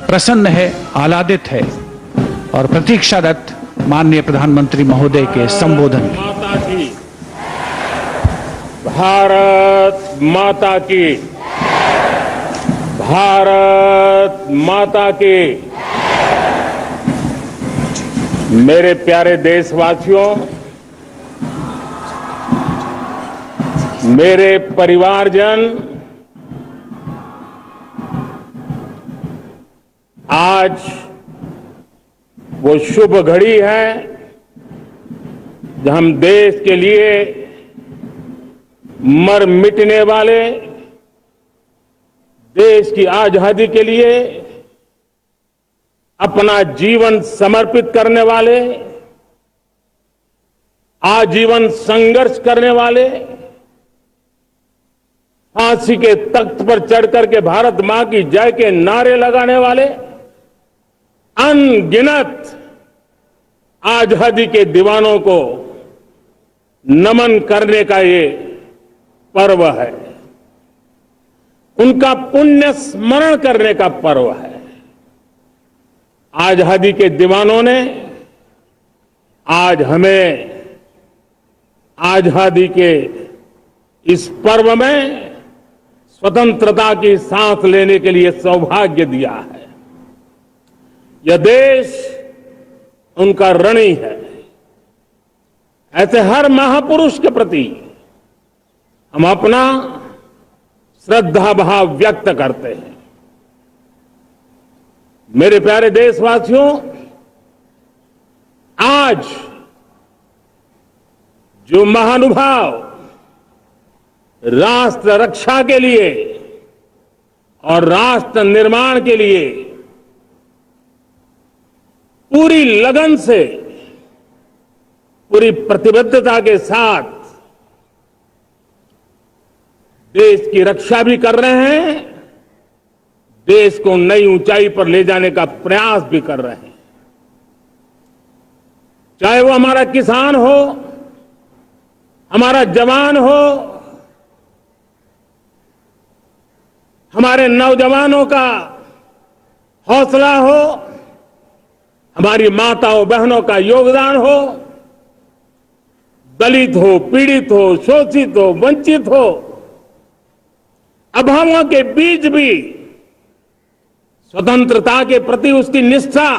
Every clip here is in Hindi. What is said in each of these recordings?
प्रसन्न है, आह्लादित है और प्रतीक्षारत माननीय प्रधानमंत्री महोदय के संबोधन की। माता की, भारत माता की, भारत माता की। मेरे प्यारे देशवासियों, मेरे परिवारजन, आज वो शुभ घड़ी है जब हम देश के लिए मर मिटने वाले, देश की आजादी के लिए अपना जीवन समर्पित करने वाले, आजीवन संघर्ष करने वाले, फांसी के तख्त पर चढ़कर के भारत मां की जय के नारे लगाने वाले अनगिनत आजादी के दीवानों को नमन करने का ये पर्व है, उनका पुण्य स्मरण करने का पर्व है। आजादी के दीवानों ने आज हमें आजादी के इस पर्व में स्वतंत्रता की सांस लेने के लिए सौभाग्य दिया है। यह देश उनका ऋणी है। ऐसे हर महापुरुष के प्रति हम अपना श्रद्धा भाव व्यक्त करते हैं। मेरे प्यारे देशवासियों, आज जो महानुभाव राष्ट्र रक्षा के लिए और राष्ट्र निर्माण के लिए पूरी लगन से, पूरी प्रतिबद्धता के साथ देश की रक्षा भी कर रहे हैं, देश को नई ऊंचाई पर ले जाने का प्रयास भी कर रहे हैं। चाहे वो हमारा किसान हो, हमारा जवान हो, हमारे नौजवानों का हौसला हो, हमारी माताओं बहनों का योगदान हो, दलित हो, पीड़ित हो, शोषित हो, वंचित हो, अभावों के बीच भी स्वतंत्रता के प्रति उसकी निष्ठा,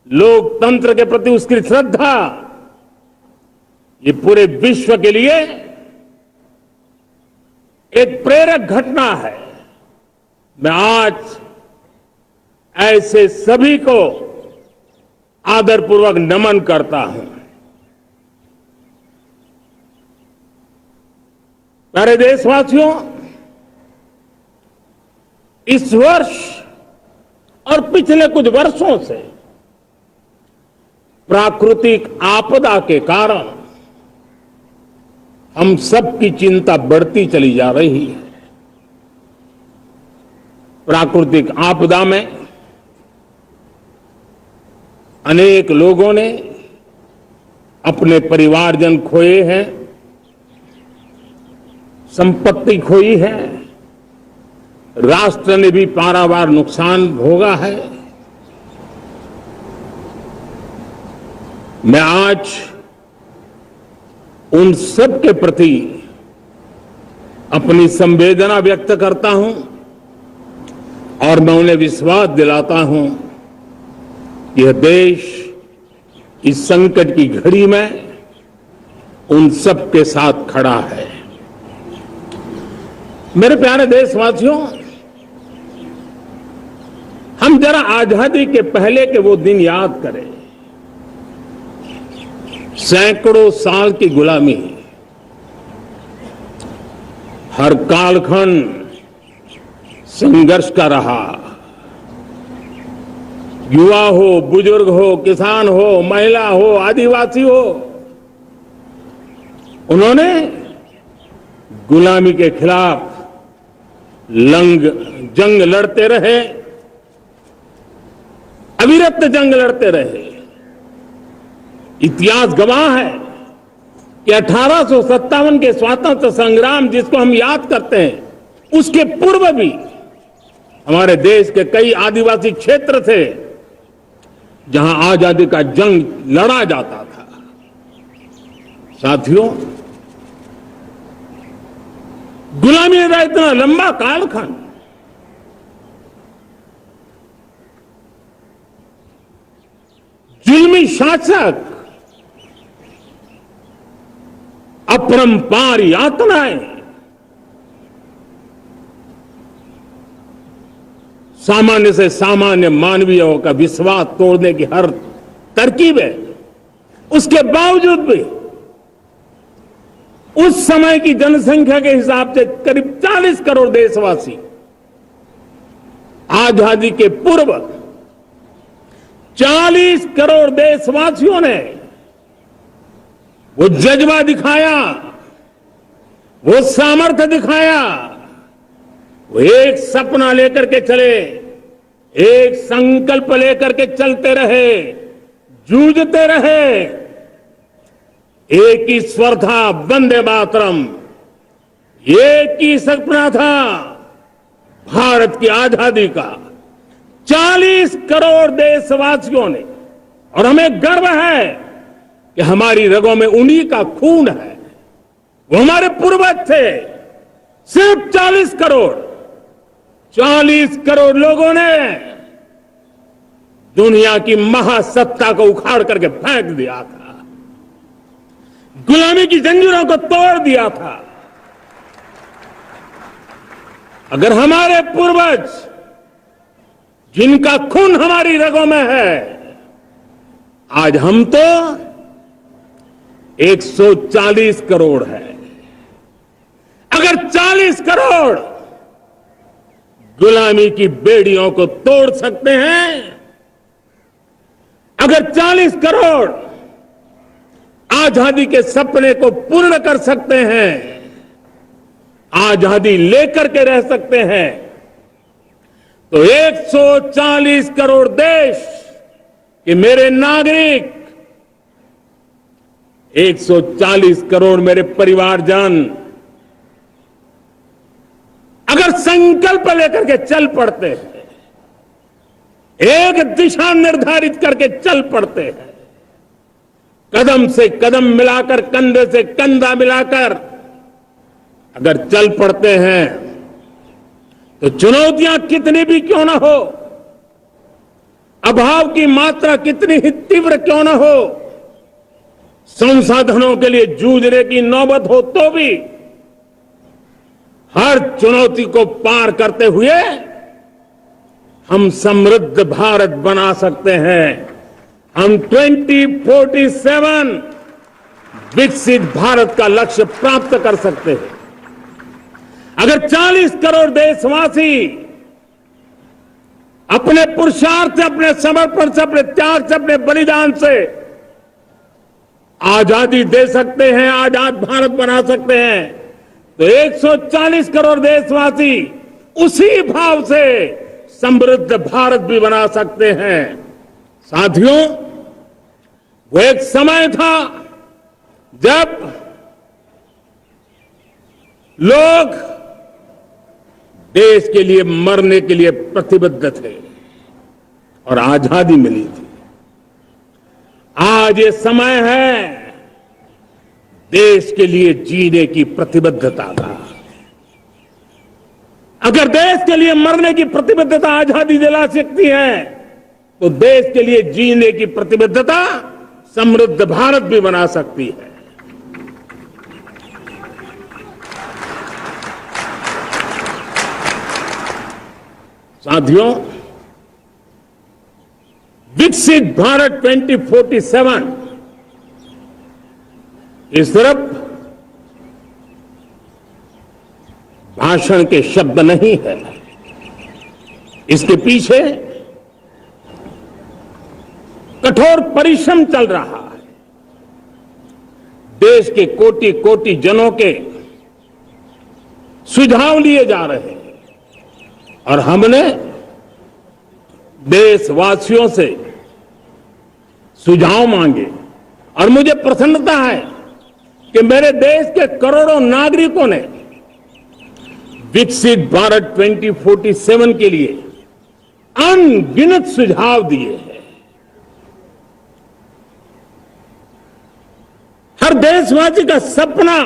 लोकतंत्र के प्रति उसकी श्रद्धा, ये पूरे विश्व के लिए एक प्रेरक घटना है। मैं आज ऐसे सभी को आदरपूर्वक नमन करता हूं। प्यारे देशवासियों, इस वर्ष और पिछले कुछ वर्षों से प्राकृतिक आपदा के कारण हम सबकी चिंता बढ़ती चली जा रही है। प्राकृतिक आपदा में अनेक लोगों ने अपने परिवारजन खोए हैं, संपत्ति खोई है, राष्ट्र ने भी पारावार नुकसान भोगा है। मैं आज उन सब के प्रति अपनी संवेदना व्यक्त करता हूं और मैं उन्हें विश्वास दिलाता हूं कि यह देश इस संकट की घड़ी में उन सब के साथ खड़ा है। मेरे प्यारे देशवासियों, हम जरा आजादी के पहले के वो दिन याद करें। सैकड़ों साल की गुलामी, हर कालखंड संघर्ष का रहा। युवा हो, बुजुर्ग हो, किसान हो, महिला हो, आदिवासी हो, उन्होंने गुलामी के खिलाफ जंग लड़ते रहे, अविरत जंग लड़ते रहे। इतिहास गवाह है कि 1857 के स्वतंत्रता संग्राम जिसको हम याद करते हैं, उसके पूर्व भी हमारे देश के कई आदिवासी क्षेत्र थे जहां आजादी का जंग लड़ा जाता था। साथियों, गुलामी का इतना लंबा कालखंड जुल्मी शासक, अपरंपार यातनाएं, सामान्य से सामान्य मानवीयों का विश्वास तोड़ने की हर तरकीब है। उसके बावजूद भी उस समय की जनसंख्या के हिसाब से करीब 40 करोड़ देशवासी आजादी के पूर्व 40 करोड़ देशवासियों ने वो जज्बा दिखाया, वो सामर्थ्य दिखाया, वो एक सपना लेकर के चले, एक संकल्प लेकर के चलते रहे, जूझते रहे। एक ही स्वर था, वंदे मातरम। एक ही सपना था, भारत की आजादी का। 40 करोड़ देशवासियों ने, और हमें गर्व है कि हमारी रगों में उन्हीं का खून है। वो हमारे पूर्वज थे। सिर्फ 40 करोड़ लोगों ने दुनिया की महासत्ता को उखाड़ करके फेंक दिया था, गुलामी की जंजीरों को तोड़ दिया था। अगर हमारे पूर्वज, जिनका खून हमारी रगों में है, आज हम तो 140 करोड़ है। अगर 40 करोड़ गुलामी की बेड़ियों को तोड़ सकते हैं, अगर 40 करोड़ आजादी के सपने को पूर्ण कर सकते हैं, आजादी लेकर के रह सकते हैं, तो 140 करोड़ देश के मेरे नागरिक, 140 करोड़ मेरे परिवारजन अगर संकल्प लेकर के चल पड़ते हैं, एक दिशा निर्धारित करके चल पड़ते हैं, कदम से कदम मिलाकर, कंधे से कंधा मिलाकर अगर चल पड़ते हैं, तो चुनौतियां कितनी भी क्यों ना हो, अभाव की मात्रा कितनी ही तीव्र क्यों ना हो, संसाधनों के लिए जूझने की नौबत हो तो भी हर चुनौती को पार करते हुए हम समृद्ध भारत बना सकते हैं। हम 2047 विकसित भारत का लक्ष्य प्राप्त कर सकते हैं। अगर 40 करोड़ देशवासी अपने पुरुषार्थ से, अपने समर्पण से, अपने त्याग से, अपने बलिदान से आजादी दे सकते हैं, आजाद भारत बना सकते हैं, तो 140 करोड़ देशवासी उसी भाव से समृद्ध भारत भी बना सकते हैं। साथियों, वो एक समय था जब लोग देश के लिए मरने के लिए प्रतिबद्ध थे और आजादी मिली थी। आज ये समय है देश के लिए जीने की प्रतिबद्धता का। अगर देश के लिए मरने की प्रतिबद्धता आजादी दिला सकती है, तो देश के लिए जीने की प्रतिबद्धता समृद्ध भारत भी बना सकती है। साथियों, विकसित भारत 2047 ये सिर्फ भाषण के शब्द नहीं है। इसके पीछे कठोर परिश्रम चल रहा है। देश के कोटि कोटि जनों के सुझाव लिए जा रहे हैं और हमने देशवासियों से सुझाव मांगे। और मुझे प्रसन्नता है कि मेरे देश के करोड़ों नागरिकों ने विकसित भारत 2047 के लिए अनगिनत सुझाव दिए हैं। हर देशवासी का सपना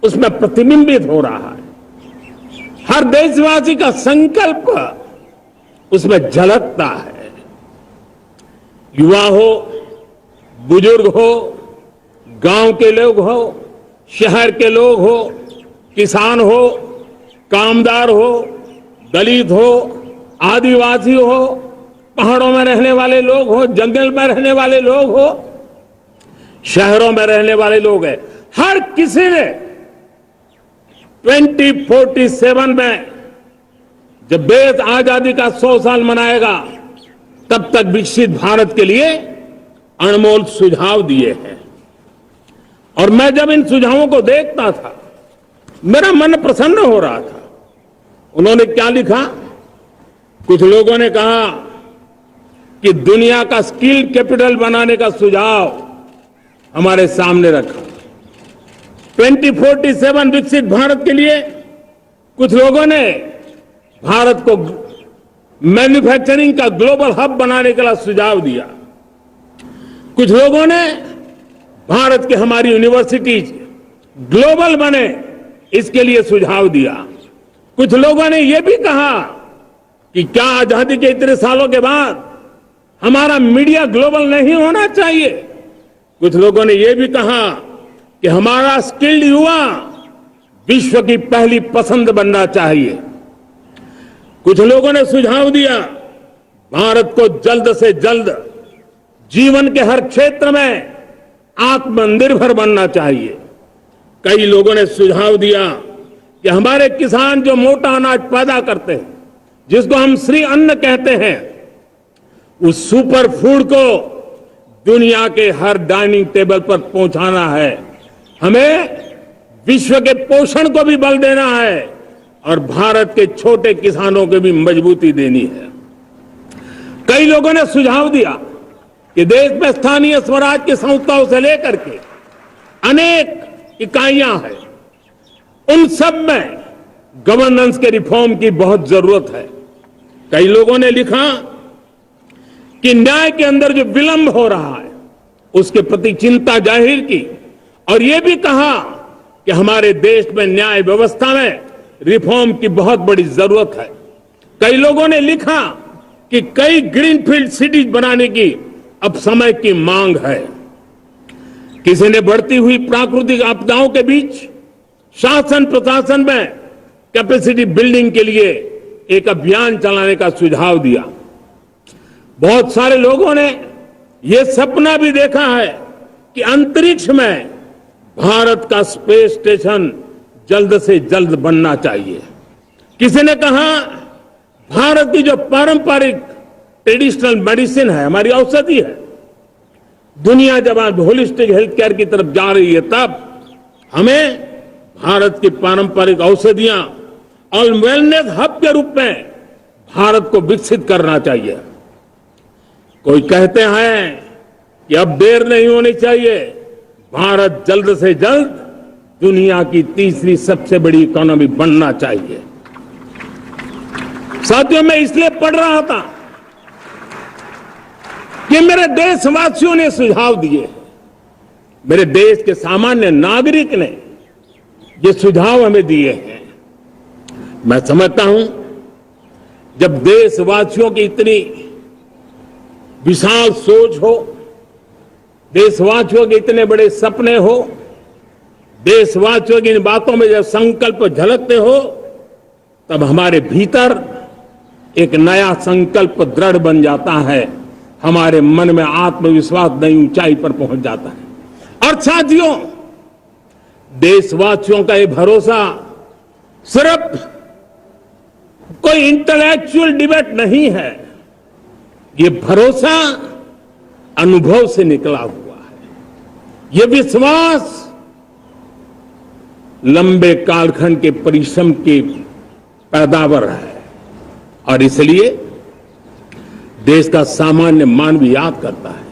उसमें प्रतिबिंबित हो रहा है, हर देशवासी का संकल्प उसमें झलकता है। युवा हो, बुजुर्ग हो, गांव के लोग हो, शहर के लोग हो, किसान हो, कामदार हो, दलित हो, आदिवासी हो, पहाड़ों में रहने वाले लोग हो, जंगल में रहने वाले लोग हो, शहरों में रहने वाले लोग हैं, हर किसी ने 2047 में जब देश आजादी का 100 साल मनाएगा तब तक विकसित भारत के लिए अनमोल सुझाव दिए हैं। और मैं जब इन सुझावों को देखता था मेरा मन प्रसन्न हो रहा था। उन्होंने क्या लिखा? कुछ लोगों ने कहा कि दुनिया का स्किल कैपिटल बनाने का सुझाव हमारे सामने रखा। 2047 विकसित भारत के लिए कुछ लोगों ने भारत को मैन्युफैक्चरिंग का ग्लोबल हब बनाने का सुझाव दिया। कुछ लोगों ने भारत की हमारी यूनिवर्सिटीज ग्लोबल बने इसके लिए सुझाव दिया। कुछ लोगों ने यह भी कहा कि क्या आजादी के इतने सालों के बाद हमारा मीडिया ग्लोबल नहीं होना चाहिए। कुछ लोगों ने यह भी कहा कि हमारा स्किल्ड युवा विश्व की पहली पसंद बनना चाहिए। कुछ लोगों ने सुझाव दिया भारत को जल्द से जल्द जीवन के हर क्षेत्र में आत्मनिर्भर बनना चाहिए। कई लोगों ने सुझाव दिया कि हमारे किसान जो मोटा अनाज पैदा करते हैं, जिसको हम श्री अन्न कहते हैं, उस सुपर फूड को दुनिया के हर डाइनिंग टेबल पर पहुंचाना है। हमें विश्व के पोषण को भी बल देना है और भारत के छोटे किसानों को भी मजबूती देनी है। कई लोगों ने सुझाव दिया कि देश में स्थानीय स्वराज की संस्थाओं से लेकर के अनेक इकाइयां हैं, उन सब में गवर्नेंस के रिफॉर्म की बहुत जरूरत है। कई लोगों ने लिखा कि न्याय के अंदर जो विलंब हो रहा है उसके प्रति चिंता जाहिर की और यह भी कहा कि हमारे देश में न्याय व्यवस्था में रिफॉर्म की बहुत बड़ी जरूरत है। कई लोगों ने लिखा कि कई ग्रीनफील्ड सिटीज बनाने की अब समय की मांग है। किसी ने बढ़ती हुई प्राकृतिक आपदाओं के बीच शासन प्रशासन में कैपेसिटी बिल्डिंग के लिए एक अभियान चलाने का सुझाव दिया। बहुत सारे लोगों ने यह सपना भी देखा है कि अंतरिक्ष में भारत का स्पेस स्टेशन जल्द से जल्द बनना चाहिए। किसी ने कहा भारत की जो पारंपरिक ट्रेडिशनल मेडिसिन है, हमारी औषधि है, दुनिया जब आज होलिस्टिक हेल्थ केयर की तरफ जा रही है तब हमें भारत की पारंपरिक औषधियां और वेलनेस हब के रूप में भारत को विकसित करना चाहिए। कोई कहते हैं कि अब देर नहीं होनी चाहिए, भारत जल्द से जल्द दुनिया की तीसरी सबसे बड़ी इकोनॉमी बनना चाहिए। साथियों, मैं इसलिए पढ़ रहा था कि मेरे देशवासियों ने सुझाव दिए, मेरे देश के सामान्य नागरिक ने ये सुझाव हमें दिए हैं। मैं समझता हूं जब देशवासियों की इतनी विशाल सोच हो, देशवासियों के इतने बड़े सपने हो, देशवासियों की इन बातों में जब संकल्प झलकते हो तब हमारे भीतर एक नया संकल्प दृढ़ बन जाता है, हमारे मन में आत्मविश्वास नई ऊंचाई पर पहुंच जाता है। और साथियों, देशवासियों का ये भरोसा सिर्फ कोई इंटेलेक्चुअल डिबेट नहीं है, ये भरोसा अनुभव से निकला हुआ है। ये विश्वास लंबे कालखंड के परिश्रम की पैदावार है और इसलिए देश का सामान्य मानव याद करता है।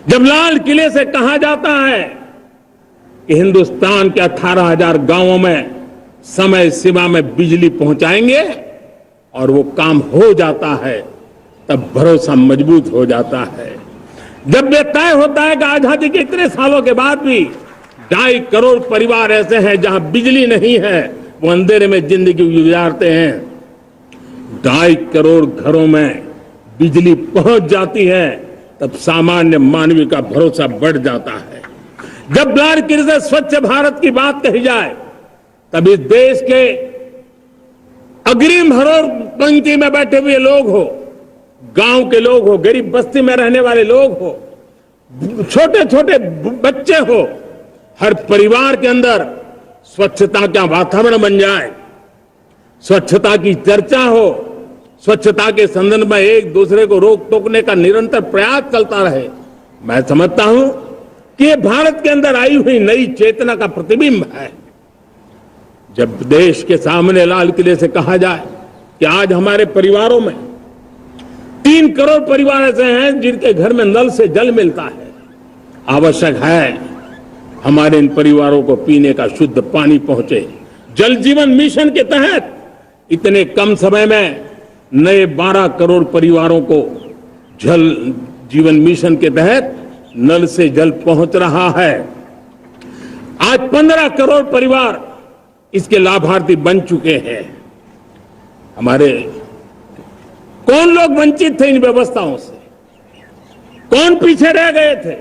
जब लाल किले से कहा जाता है कि हिंदुस्तान के 18,000 गांवों में समय सीमा में बिजली पहुंचाएंगे और वो काम हो जाता है, तब भरोसा मजबूत हो जाता है। जब ये तय होता है कि आजादी के इतने सालों के बाद भी 2.5 करोड़ परिवार ऐसे हैं जहां बिजली नहीं है, वो अंधेरे में जिंदगी गुजारते हैं, 2.5 करोड़ घरों में बिजली पहुंच जाती है, तब सामान्य मानवीय का भरोसा बढ़ जाता है। जब लाल-किले से स्वच्छ भारत की बात कही जाए, तब इस देश के अग्रिम हरोर पंक्ति में बैठे हुए लोग हो, गांव के लोग हो, गरीब बस्ती में रहने वाले लोग हो, छोटे छोटे बच्चे हो, हर परिवार के अंदर स्वच्छता का वातावरण बन जाए, स्वच्छता की चर्चा हो, स्वच्छता के संदर्भ में एक दूसरे को रोक टोकने का निरंतर प्रयास चलता रहे। मैं समझता हूं कि ये भारत के अंदर आई हुई नई चेतना का प्रतिबिंब है। जब देश के सामने लाल किले से कहा जाए कि आज हमारे परिवारों में 3 करोड़ परिवार ऐसे हैं जिनके घर में नल से जल मिलता है, आवश्यक है हमारे इन परिवारों को पीने का शुद्ध पानी पहुंचे। जल जीवन मिशन के तहत इतने कम समय में नए 12 करोड़ परिवारों को जल जीवन मिशन के तहत नल से जल पहुंच रहा है। आज 15 करोड़ परिवार इसके लाभार्थी बन चुके हैं। हमारे कौन लोग वंचित थे इन व्यवस्थाओं से, कौन पीछे रह गए थे?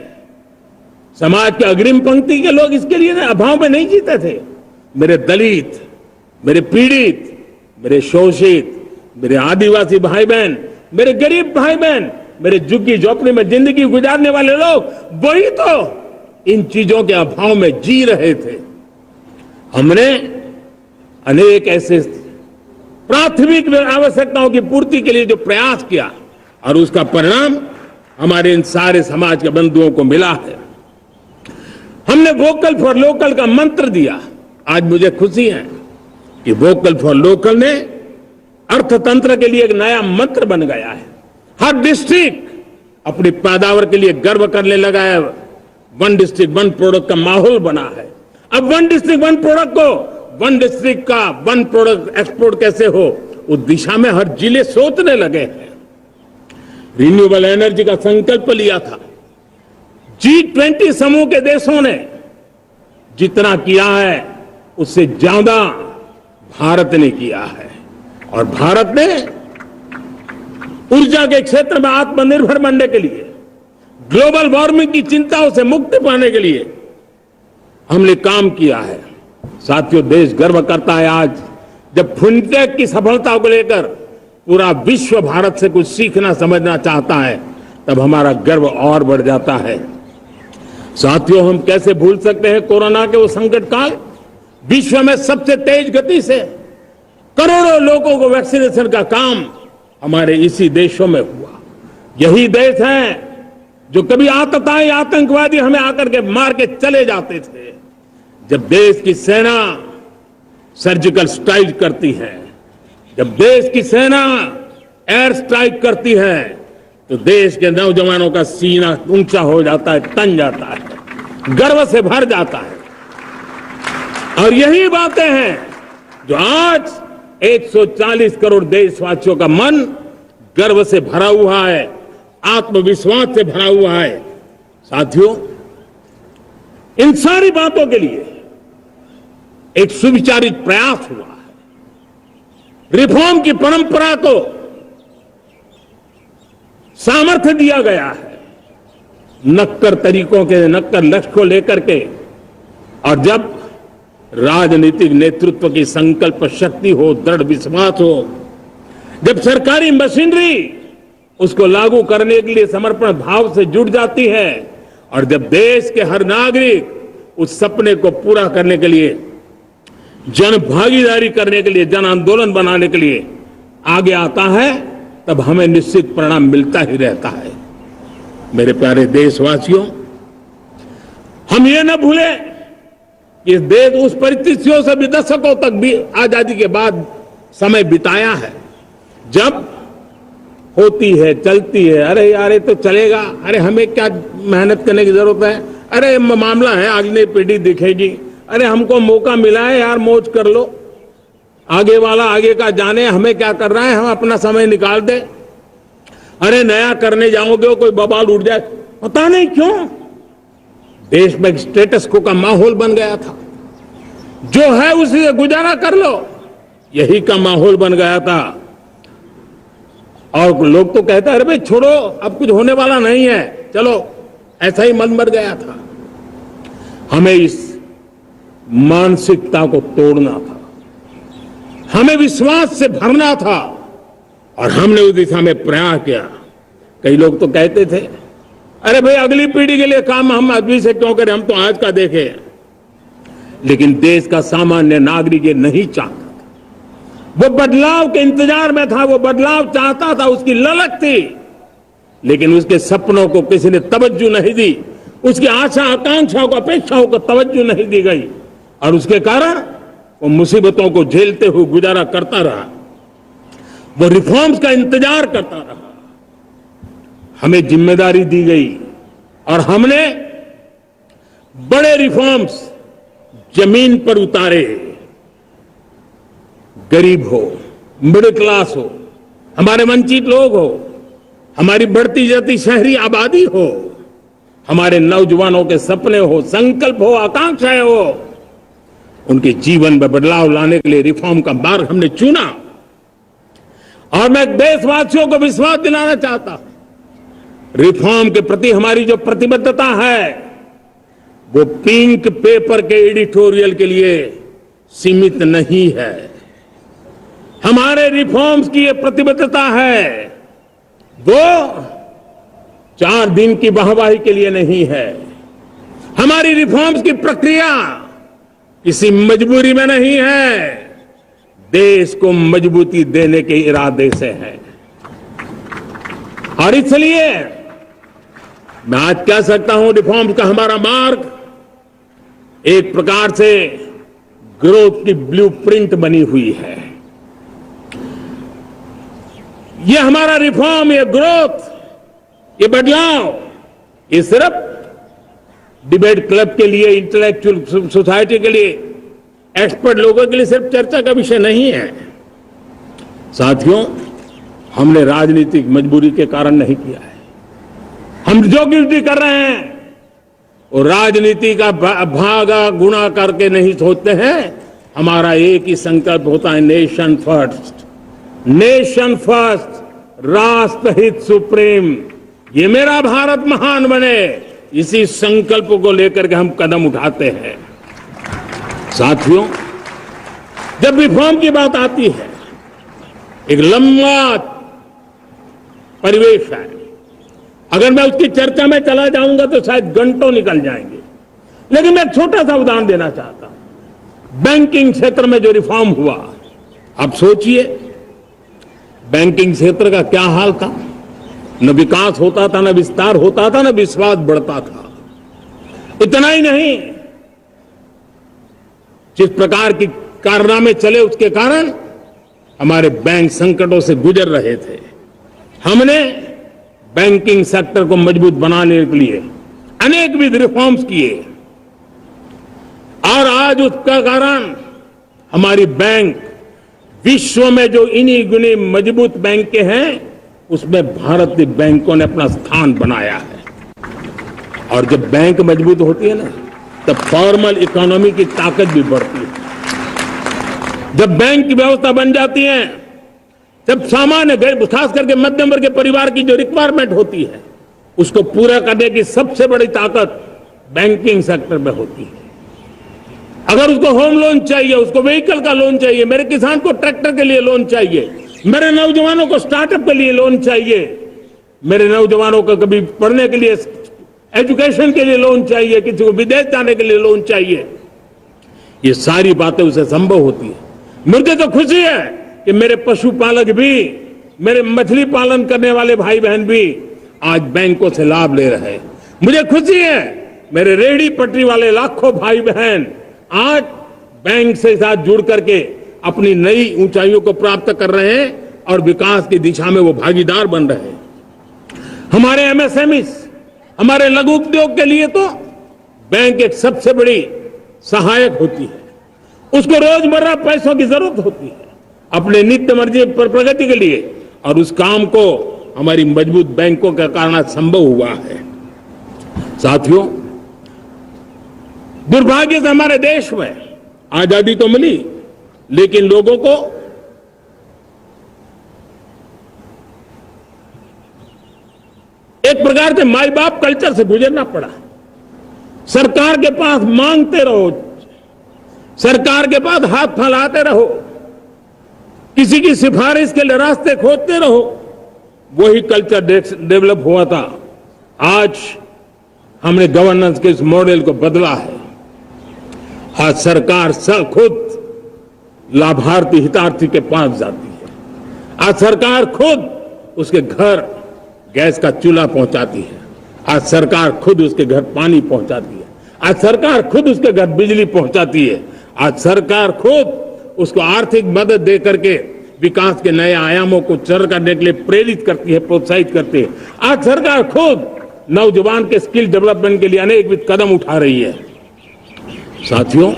समाज के अग्रिम पंक्ति के लोग इसके लिए अभाव में नहीं जीते थे। मेरे दलित, मेरे पीड़ित, मेरे शोषित, मेरे आदिवासी भाई बहन, मेरे गरीब भाई बहन, मेरे झुग्गी झोपड़ी में जिंदगी गुजारने वाले लोग, वही तो इन चीजों के अभाव में जी रहे थे। हमने अनेक ऐसे प्राथमिक आवश्यकताओं की पूर्ति के लिए जो प्रयास किया और उसका परिणाम हमारे इन सारे समाज के बंधुओं को मिला है। हमने वोकल फॉर लोकल का मंत्र दिया। आज मुझे खुशी है कि वोकल फॉर लोकल ने अर्थतंत्र के लिए एक नया मंत्र बन गया है। हर डिस्ट्रिक्ट अपनी पैदावार के लिए गर्व करने लगा है। 1 डिस्ट्रिक्ट 1 प्रोडक्ट का माहौल बना है। अब 1 डिस्ट्रिक्ट 1 प्रोडक्ट को 1 डिस्ट्रिक्ट का 1 प्रोडक्ट एक्सपोर्ट कैसे हो, उस दिशा में हर जिले सोचने लगे हैं। रिन्यूएबल एनर्जी का संकल्प लिया था। G20 समूह के देशों ने जितना किया है उससे ज्यादा भारत ने किया है, और भारत ने ऊर्जा के क्षेत्र में आत्मनिर्भर बनने के लिए, ग्लोबल वार्मिंग की चिंताओं से मुक्ति पाने के लिए हमने काम किया है। साथियों, देश गर्व करता है आज जब फिनटेक की सफलता को लेकर पूरा विश्व भारत से कुछ सीखना समझना चाहता है, तब हमारा गर्व और बढ़ जाता है। साथियों, हम कैसे भूल सकते हैं कोरोना के वो संकट काल। विश्व में सबसे तेज गति से करोड़ों लोगों को वैक्सीनेशन का काम हमारे इसी देशों में हुआ। यही देश हैं जो कभी आतताई आतंकवादी हमें आकर के मार के चले जाते थे। जब देश की सेना सर्जिकल स्ट्राइक करती है, जब देश की सेना एयर स्ट्राइक करती है, तो देश के नौजवानों का सीना ऊंचा हो जाता है, तन जाता है, गर्व से भर जाता है। और यही बातें हैं जो आज 140 करोड़ देशवासियों का मन गर्व से भरा हुआ है, आत्मविश्वास से भरा हुआ है। साथियों, इन सारी बातों के लिए एक सुविचारित प्रयास हुआ है। रिफॉर्म की परंपरा को सामर्थ्य दिया गया है, नक्कर तरीकों के, नक्कर लक्ष्य को लेकर के। और जब राजनीतिक नेतृत्व की संकल्प शक्ति हो, दृढ़ विश्वास हो, जब सरकारी मशीनरी उसको लागू करने के लिए समर्पण भाव से जुट जाती है, और जब देश के हर नागरिक उस सपने को पूरा करने के लिए, जन भागीदारी करने के लिए, जन आंदोलन बनाने के लिए आगे आता है, तब हमें निश्चित परिणाम मिलता ही रहता है। मेरे प्यारे देशवासियों, हम ये न भूलें कि इस देश उस परिस्थितियों से भी दशकों तक भी आजादी के बाद समय बिताया है, जब होती है, चलती है, अरे यार ये तो चलेगा, अरे हमें क्या मेहनत करने की जरूरत है, अरे मामला है अगली पीढ़ी दिखेगी, अरे हमको मौका मिला है यार, मौज कर लो। आगे वाला आगे का जाने, हमें क्या कर रहा है, हम अपना समय निकाल दे। अरे नया करने जाओगे कोई बवाल उठ जाए, पता नहीं क्यों देश में स्टेटस को का माहौल बन गया था। जो है उसी से गुजारा कर लो, यही का माहौल बन गया था। और लोग तो कहते हैं अरे भाई छोड़ो, अब कुछ होने वाला नहीं है, चलो, ऐसा ही मन बन गया था। हमें इस मानसिकता को तोड़ना था, हमें विश्वास से भरना था, और हमने उस दिशा में प्रयास किया। कई लोग तो कहते थे अरे भाई अगली पीढ़ी के लिए काम हम अभी से क्यों करें, हम तो आज का देखें। लेकिन देश का सामान्य नागरिक ये नहीं चाहता था, वो बदलाव के इंतजार में था, वो बदलाव चाहता था, उसकी ललक थी, लेकिन उसके सपनों को किसी ने तवज्जो नहीं दी, उसकी आशा आकांक्षाओं को अपेक्षाओं को तवज्जो नहीं दी गई, और उसके कारण वो मुसीबतों को झेलते हुए गुजारा करता रहा, वो रिफॉर्म्स का इंतजार करता रहा। हमें जिम्मेदारी दी गई और हमने बड़े रिफॉर्म्स जमीन पर उतारे। गरीब हो, मिडिल क्लास हो, हमारे वंचित लोग हो, हमारी बढ़ती जाती शहरी आबादी हो, हमारे नौजवानों के सपने हो, संकल्प हो, आकांक्षाएं हो, उनके जीवन में बदलाव लाने के लिए रिफॉर्म का मार्ग हमने चुना। और मैं देशवासियों को विश्वास दिलाना चाहता हूं, रिफॉर्म के प्रति हमारी जो प्रतिबद्धता है वो पिंक पेपर के एडिटोरियल के लिए सीमित नहीं है। हमारे रिफॉर्म्स की ये प्रतिबद्धता है, वो 4 दिन की वाहवाही के लिए नहीं है। हमारी रिफॉर्म्स की प्रक्रिया किसी मजबूरी में नहीं है, देश को मजबूती देने के इरादे से है। और इसलिए मैं आज कह सकता हूं, रिफॉर्म का हमारा मार्ग एक प्रकार से ग्रोथ की ब्लूप्रिंट बनी हुई है। ये हमारा रिफॉर्म, ये ग्रोथ, ये बदलाव, ये सिर्फ डिबेट क्लब के लिए, इंटेलेक्चुअल सोसाइटी के लिए, एक्सपर्ट लोगों के लिए सिर्फ चर्चा का विषय नहीं है। साथियों, हमने राजनीतिक मजबूरी के कारण नहीं किया है। हम जो कुछ भी कर रहे हैं वो राजनीति का भागा गुणा करके नहीं सोचते हैं। हमारा एक ही संकल्प होता है, नेशन फर्स्ट, नेशन फर्स्ट, राष्ट्रहित सुप्रीम, ये मेरा भारत महान बने, इसी संकल्प को लेकर के हम कदम उठाते हैं। साथियों, जब रिफॉर्म की बात आती है, एक लंबा परिवेश है। अगर मैं उसकी चर्चा में चला जाऊंगा तो शायद घंटों निकल जाएंगे, लेकिन मैं छोटा सा उदाहरण देना चाहता हूं। बैंकिंग क्षेत्र में जो रिफॉर्म हुआ, आप सोचिए बैंकिंग क्षेत्र का क्या हाल था। न विकास होता था, न विस्तार होता था, न विश्वास बढ़ता था। इतना ही नहीं, जिस प्रकार की कारनामे चले उसके कारण हमारे बैंक संकटों से गुजर रहे थे। हमने बैंकिंग सेक्टर को मजबूत बनाने के लिए अनेकविध रिफॉर्म्स किए, और आज उसका कारण हमारी बैंक विश्व में जो इन्हीं गुनी मजबूत बैंक के हैं, उसमें भारतीय बैंकों ने अपना स्थान बनाया है। और जब बैंक मजबूत होती है ना, तब फॉर्मल इकोनॉमी की ताकत भी बढ़ती है। जब बैंक की व्यवस्था बन जाती है, जब सामान्य खास करके मध्यम वर्ग के परिवार की जो रिक्वायरमेंट होती है, उसको पूरा करने की सबसे बड़ी ताकत बैंकिंग सेक्टर में होती है। अगर उसको होम लोन चाहिए, उसको व्हीकल का लोन चाहिए, मेरे किसान को ट्रैक्टर के लिए लोन चाहिए, मेरे नौजवानों को स्टार्टअप के लिए लोन चाहिए, मेरे नौजवानों को कभी पढ़ने के लिए, एजुकेशन के लिए लोन चाहिए, किसी को विदेश जाने के लिए लोन चाहिए, ये सारी बातें उसे संभव होती है। मुझे तो खुशी है कि मेरे पशुपालक भी, मेरे मछली पालन करने वाले भाई बहन भी आज बैंकों से लाभ ले रहे हैं। मुझे खुशी है मेरे रेहड़ी पटरी वाले लाखों भाई बहन आज बैंक से साथ जुड़ करके अपनी नई ऊंचाइयों को प्राप्त कर रहे हैं और विकास की दिशा में वो भागीदार बन रहे हैं। हमारे एमएसएमई, हमारे लघु उद्योग के लिए तो बैंक एक सबसे बड़ी सहायक होती है। उसको रोजमर्रा पैसों की जरूरत होती है अपने नित्य मर्जी पर प्रगति के लिए, और उस काम को हमारी मजबूत बैंकों के कारण संभव हुआ है। साथियों, दुर्भाग्य से हमारे देश में आजादी तो मिली, लेकिन लोगों को एक प्रकार से माई बाप कल्चर से गुजरना पड़ा। सरकार के पास मांगते रहो, सरकार के पास हाथ फैलाते रहो, किसी की सिफारिश के लिए रास्ते खोजते रहो, वही कल्चर डेवलप हुआ था। आज हमने गवर्नेंस के इस मॉडल को बदला है। आज सरकार खुद लाभार्थी हितार्थी के पास जाती है। आज सरकार खुद उसके घर गैस का चूल्हा पहुंचाती है। आज सरकार खुद उसके घर पानी पहुंचाती है। आज सरकार खुद उसके घर बिजली पहुंचाती है। आज सरकार खुद उसको आर्थिक मदद दे करके विकास के नए आयामों को चर करने के लिए प्रेरित करती है, प्रोत्साहित करती है। आज सरकार खुद नौजवान के स्किल डेवलपमेंट के लिए अनेकविध कदम उठा रही है। साथियों,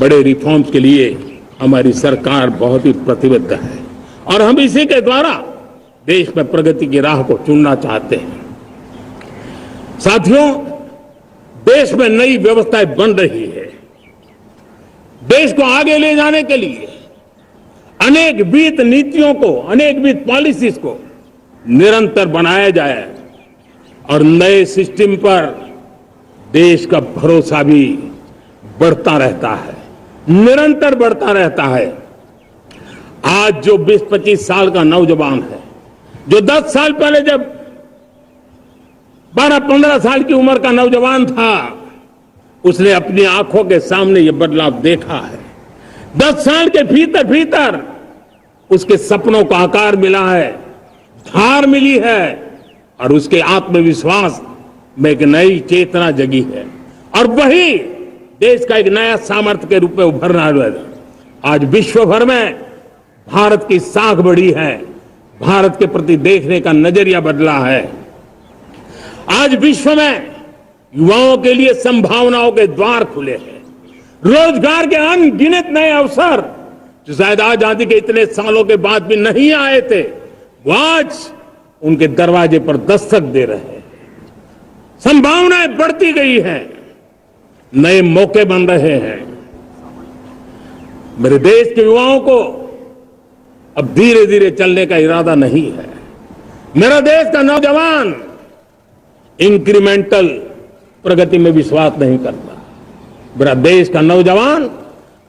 बड़े रिफॉर्म्स के लिए हमारी सरकार बहुत ही प्रतिबद्ध है और हम इसी के द्वारा देश में प्रगति की राह को चुनना चाहते हैं। साथियों, देश में नई व्यवस्थाएं बन रही है। देश को आगे ले जाने के लिए अनेक वित्त नीतियों को, अनेक वित्त पॉलिसीज को निरंतर बनाया जाए और नए सिस्टम पर देश का भरोसा भी बढ़ता रहता है, निरंतर बढ़ता रहता है। आज जो 20-25 साल का नौजवान है, जो 10 साल पहले जब 12-15 साल की उम्र का नौजवान था, उसने अपनी आंखों के सामने ये बदलाव देखा है। 10 साल के भीतर भीतर उसके सपनों को आकार मिला है, धार मिली है और उसके आत्मविश्वास में एक नई चेतना जगी है और वही देश का एक नया सामर्थ्य के रूप में उभरना है। आज विश्व भर में भारत की साख बढ़ी है, भारत के प्रति देखने का नजरिया बदला है। आज विश्व में युवाओं के लिए संभावनाओं के द्वार खुले हैं, रोजगार के अनगिनत नए अवसर जो शायद आजादी के इतने सालों के बाद भी नहीं आए थे, वो आज उनके दरवाजे पर दस्तक दे रहे हैं। संभावनाएं बढ़ती गई हैं, नए मौके बन रहे हैं। मेरे देश के युवाओं को अब धीरे धीरे चलने का इरादा नहीं है। मेरा देश का नौजवान इंक्रीमेंटल प्रगति में विश्वास नहीं करता। मेरा देश का नौजवान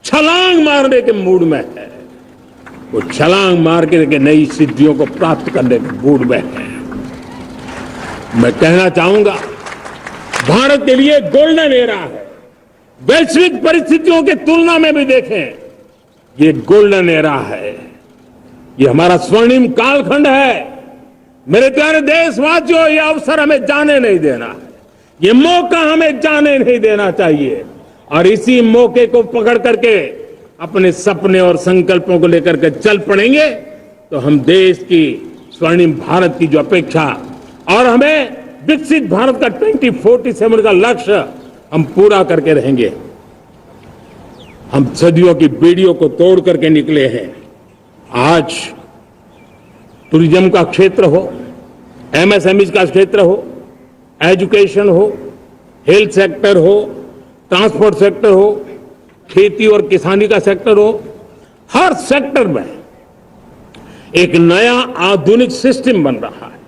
छलांग मारने के मूड में है। वो छलांग मार के नई सिद्धियों को प्राप्त करने के मूड में है। मैं कहना चाहूंगा, भारत के लिए गोल्डन एरा है। वैश्विक परिस्थितियों की तुलना में भी देखें, ये गोल्डन एरा है, ये हमारा स्वर्णिम कालखंड है। मेरे प्यारे देशवासियों, ये अवसर हमें जाने नहीं देना है, ये मौका हमें जाने नहीं देना चाहिए और इसी मौके को पकड़ करके अपने सपने और संकल्पों को लेकर के चल पड़ेंगे तो हम देश की स्वर्णिम भारत की जो अपेक्षा और हमें विकसित भारत का 2047 का लक्ष्य हम पूरा करके रहेंगे। हम सदियों की बेड़ियों को तोड़ करके निकले हैं। आज टूरिज्म का क्षेत्र हो, एमएसएमई का क्षेत्र हो, एजुकेशन हो, हेल्थ सेक्टर हो, ट्रांसपोर्ट सेक्टर हो, खेती और किसानी का सेक्टर हो, हर सेक्टर में एक नया आधुनिक सिस्टम बन रहा है।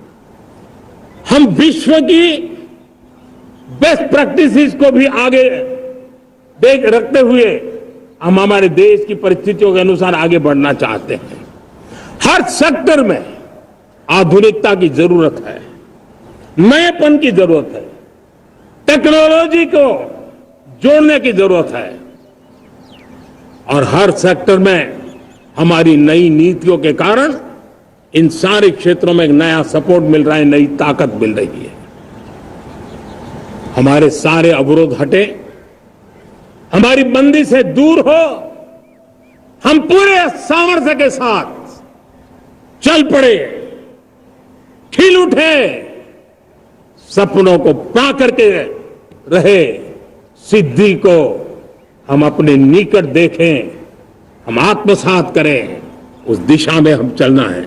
हम विश्व की बेस्ट प्रैक्टिसेस को भी आगे देख रखते हुए हम हमारे देश की परिस्थितियों के अनुसार आगे बढ़ना चाहते हैं। हर सेक्टर में आधुनिकता की जरूरत है, नएपन की जरूरत है, टेक्नोलॉजी को जोड़ने की जरूरत है और हर सेक्टर में हमारी नई नीतियों के कारण इन सारे क्षेत्रों में एक नया सपोर्ट मिल रहा है, नई ताकत मिल रही है। हमारे सारे अवरोध हटे, हमारी बंदी से दूर हो, हम पूरे सामर्थ्य के साथ चल पड़े, खिल उठे, सपनों को पा करके रहे, सिद्धि को हम अपने निकट देखें, हम आत्मसात करें, उस दिशा में हम चलना है।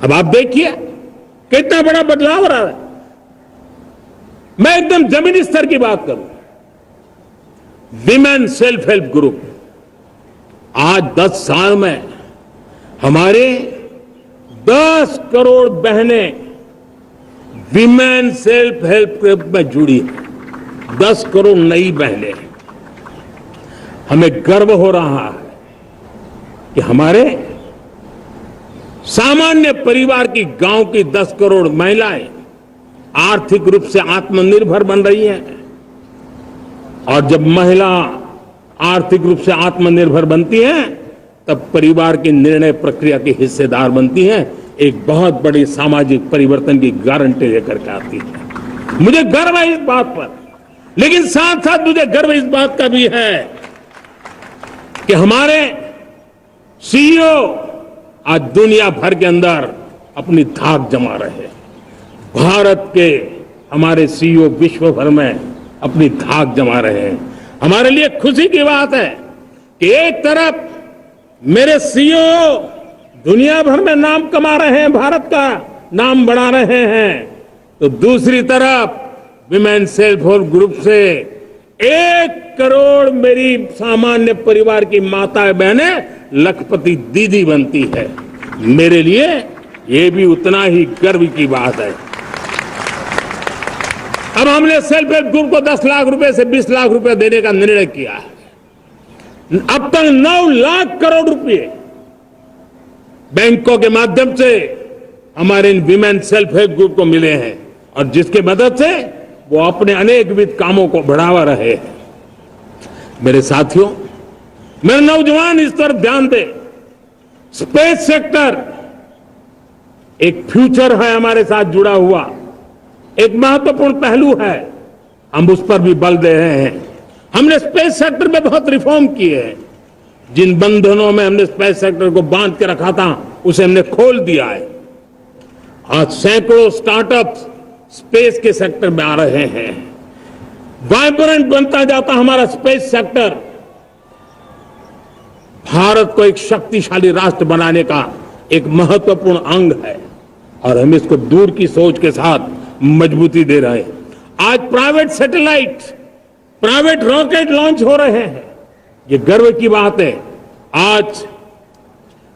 अब आप देखिए कितना बड़ा बदलाव रहा है। मैं एकदम जमीनी स्तर की बात करूं, विमेन सेल्फ हेल्प ग्रुप आज 10 साल में हमारे 10 करोड़ बहनें विमेन सेल्फ हेल्प ग्रुप में जुड़ी है। 10 करोड़ नई बहनें। हमें गर्व हो रहा है कि हमारे सामान्य परिवार की, गांव की 10 करोड़ महिलाएं आर्थिक रूप से आत्मनिर्भर बन रही हैं। और जब महिला आर्थिक रूप से आत्मनिर्भर बनती हैं, तब परिवार की निर्णय प्रक्रिया की हिस्सेदार बनती हैं, एक बहुत बड़ी सामाजिक परिवर्तन की गारंटी लेकर के आती है। मुझे गर्व है इस बात पर, लेकिन साथ साथ मुझे गर्व इस बात का भी है कि हमारे सीईओ आज दुनिया भर के अंदर अपनी धाक जमा रहे हैं। भारत के हमारे सीईओ विश्व भर में अपनी धाक जमा रहे हैं। हमारे लिए खुशी की बात है कि एक तरफ मेरे सीईओ दुनिया भर में नाम कमा रहे हैं, भारत का नाम बढ़ा रहे हैं, तो दूसरी तरफ विमेन सेल्फ हेल्प ग्रुप से 1 करोड़ मेरी सामान्य परिवार की माताएं बहनें लखपति दीदी बनती है। मेरे लिए ये भी उतना ही गर्व की बात है। अब हमने सेल्फ हेल्प ग्रुप को 10 लाख रुपए से 20 लाख रुपए देने का निर्णय किया है। अब तक 9 लाख करोड़ रुपए बैंकों के माध्यम से हमारे इन विमेन सेल्फ हेल्प ग्रुप को मिले हैं, और जिसके मदद से वो अपने अनेकविध कामों को बढ़ावा रहे हैं। मेरे साथियों, मेरे नौजवान इस तरफ ध्यान दें। स्पेस सेक्टर एक फ्यूचर है हमारे साथ जुड़ा हुआ, एक महत्वपूर्ण पहलू है। हम उस पर भी बल दे रहे हैं। हमने स्पेस सेक्टर में बहुत रिफॉर्म किए हैं। जिन बंधनों में हमने स्पेस सेक्टर को बांध के रखा था, उसे हमने खोल दिया है। आज सैकड़ों स्टार्टअप्स स्पेस के सेक्टर में आ रहे हैं। वाइब्रेंट बनता जाता हमारा स्पेस सेक्टर भारत को एक शक्तिशाली राष्ट्र बनाने का एक महत्वपूर्ण अंग है, और हम इसको दूर की सोच के साथ मजबूती दे रहे हैं। आज private satellite, private rocket launch हो रहे हैं। ये गर्व की बात है। आज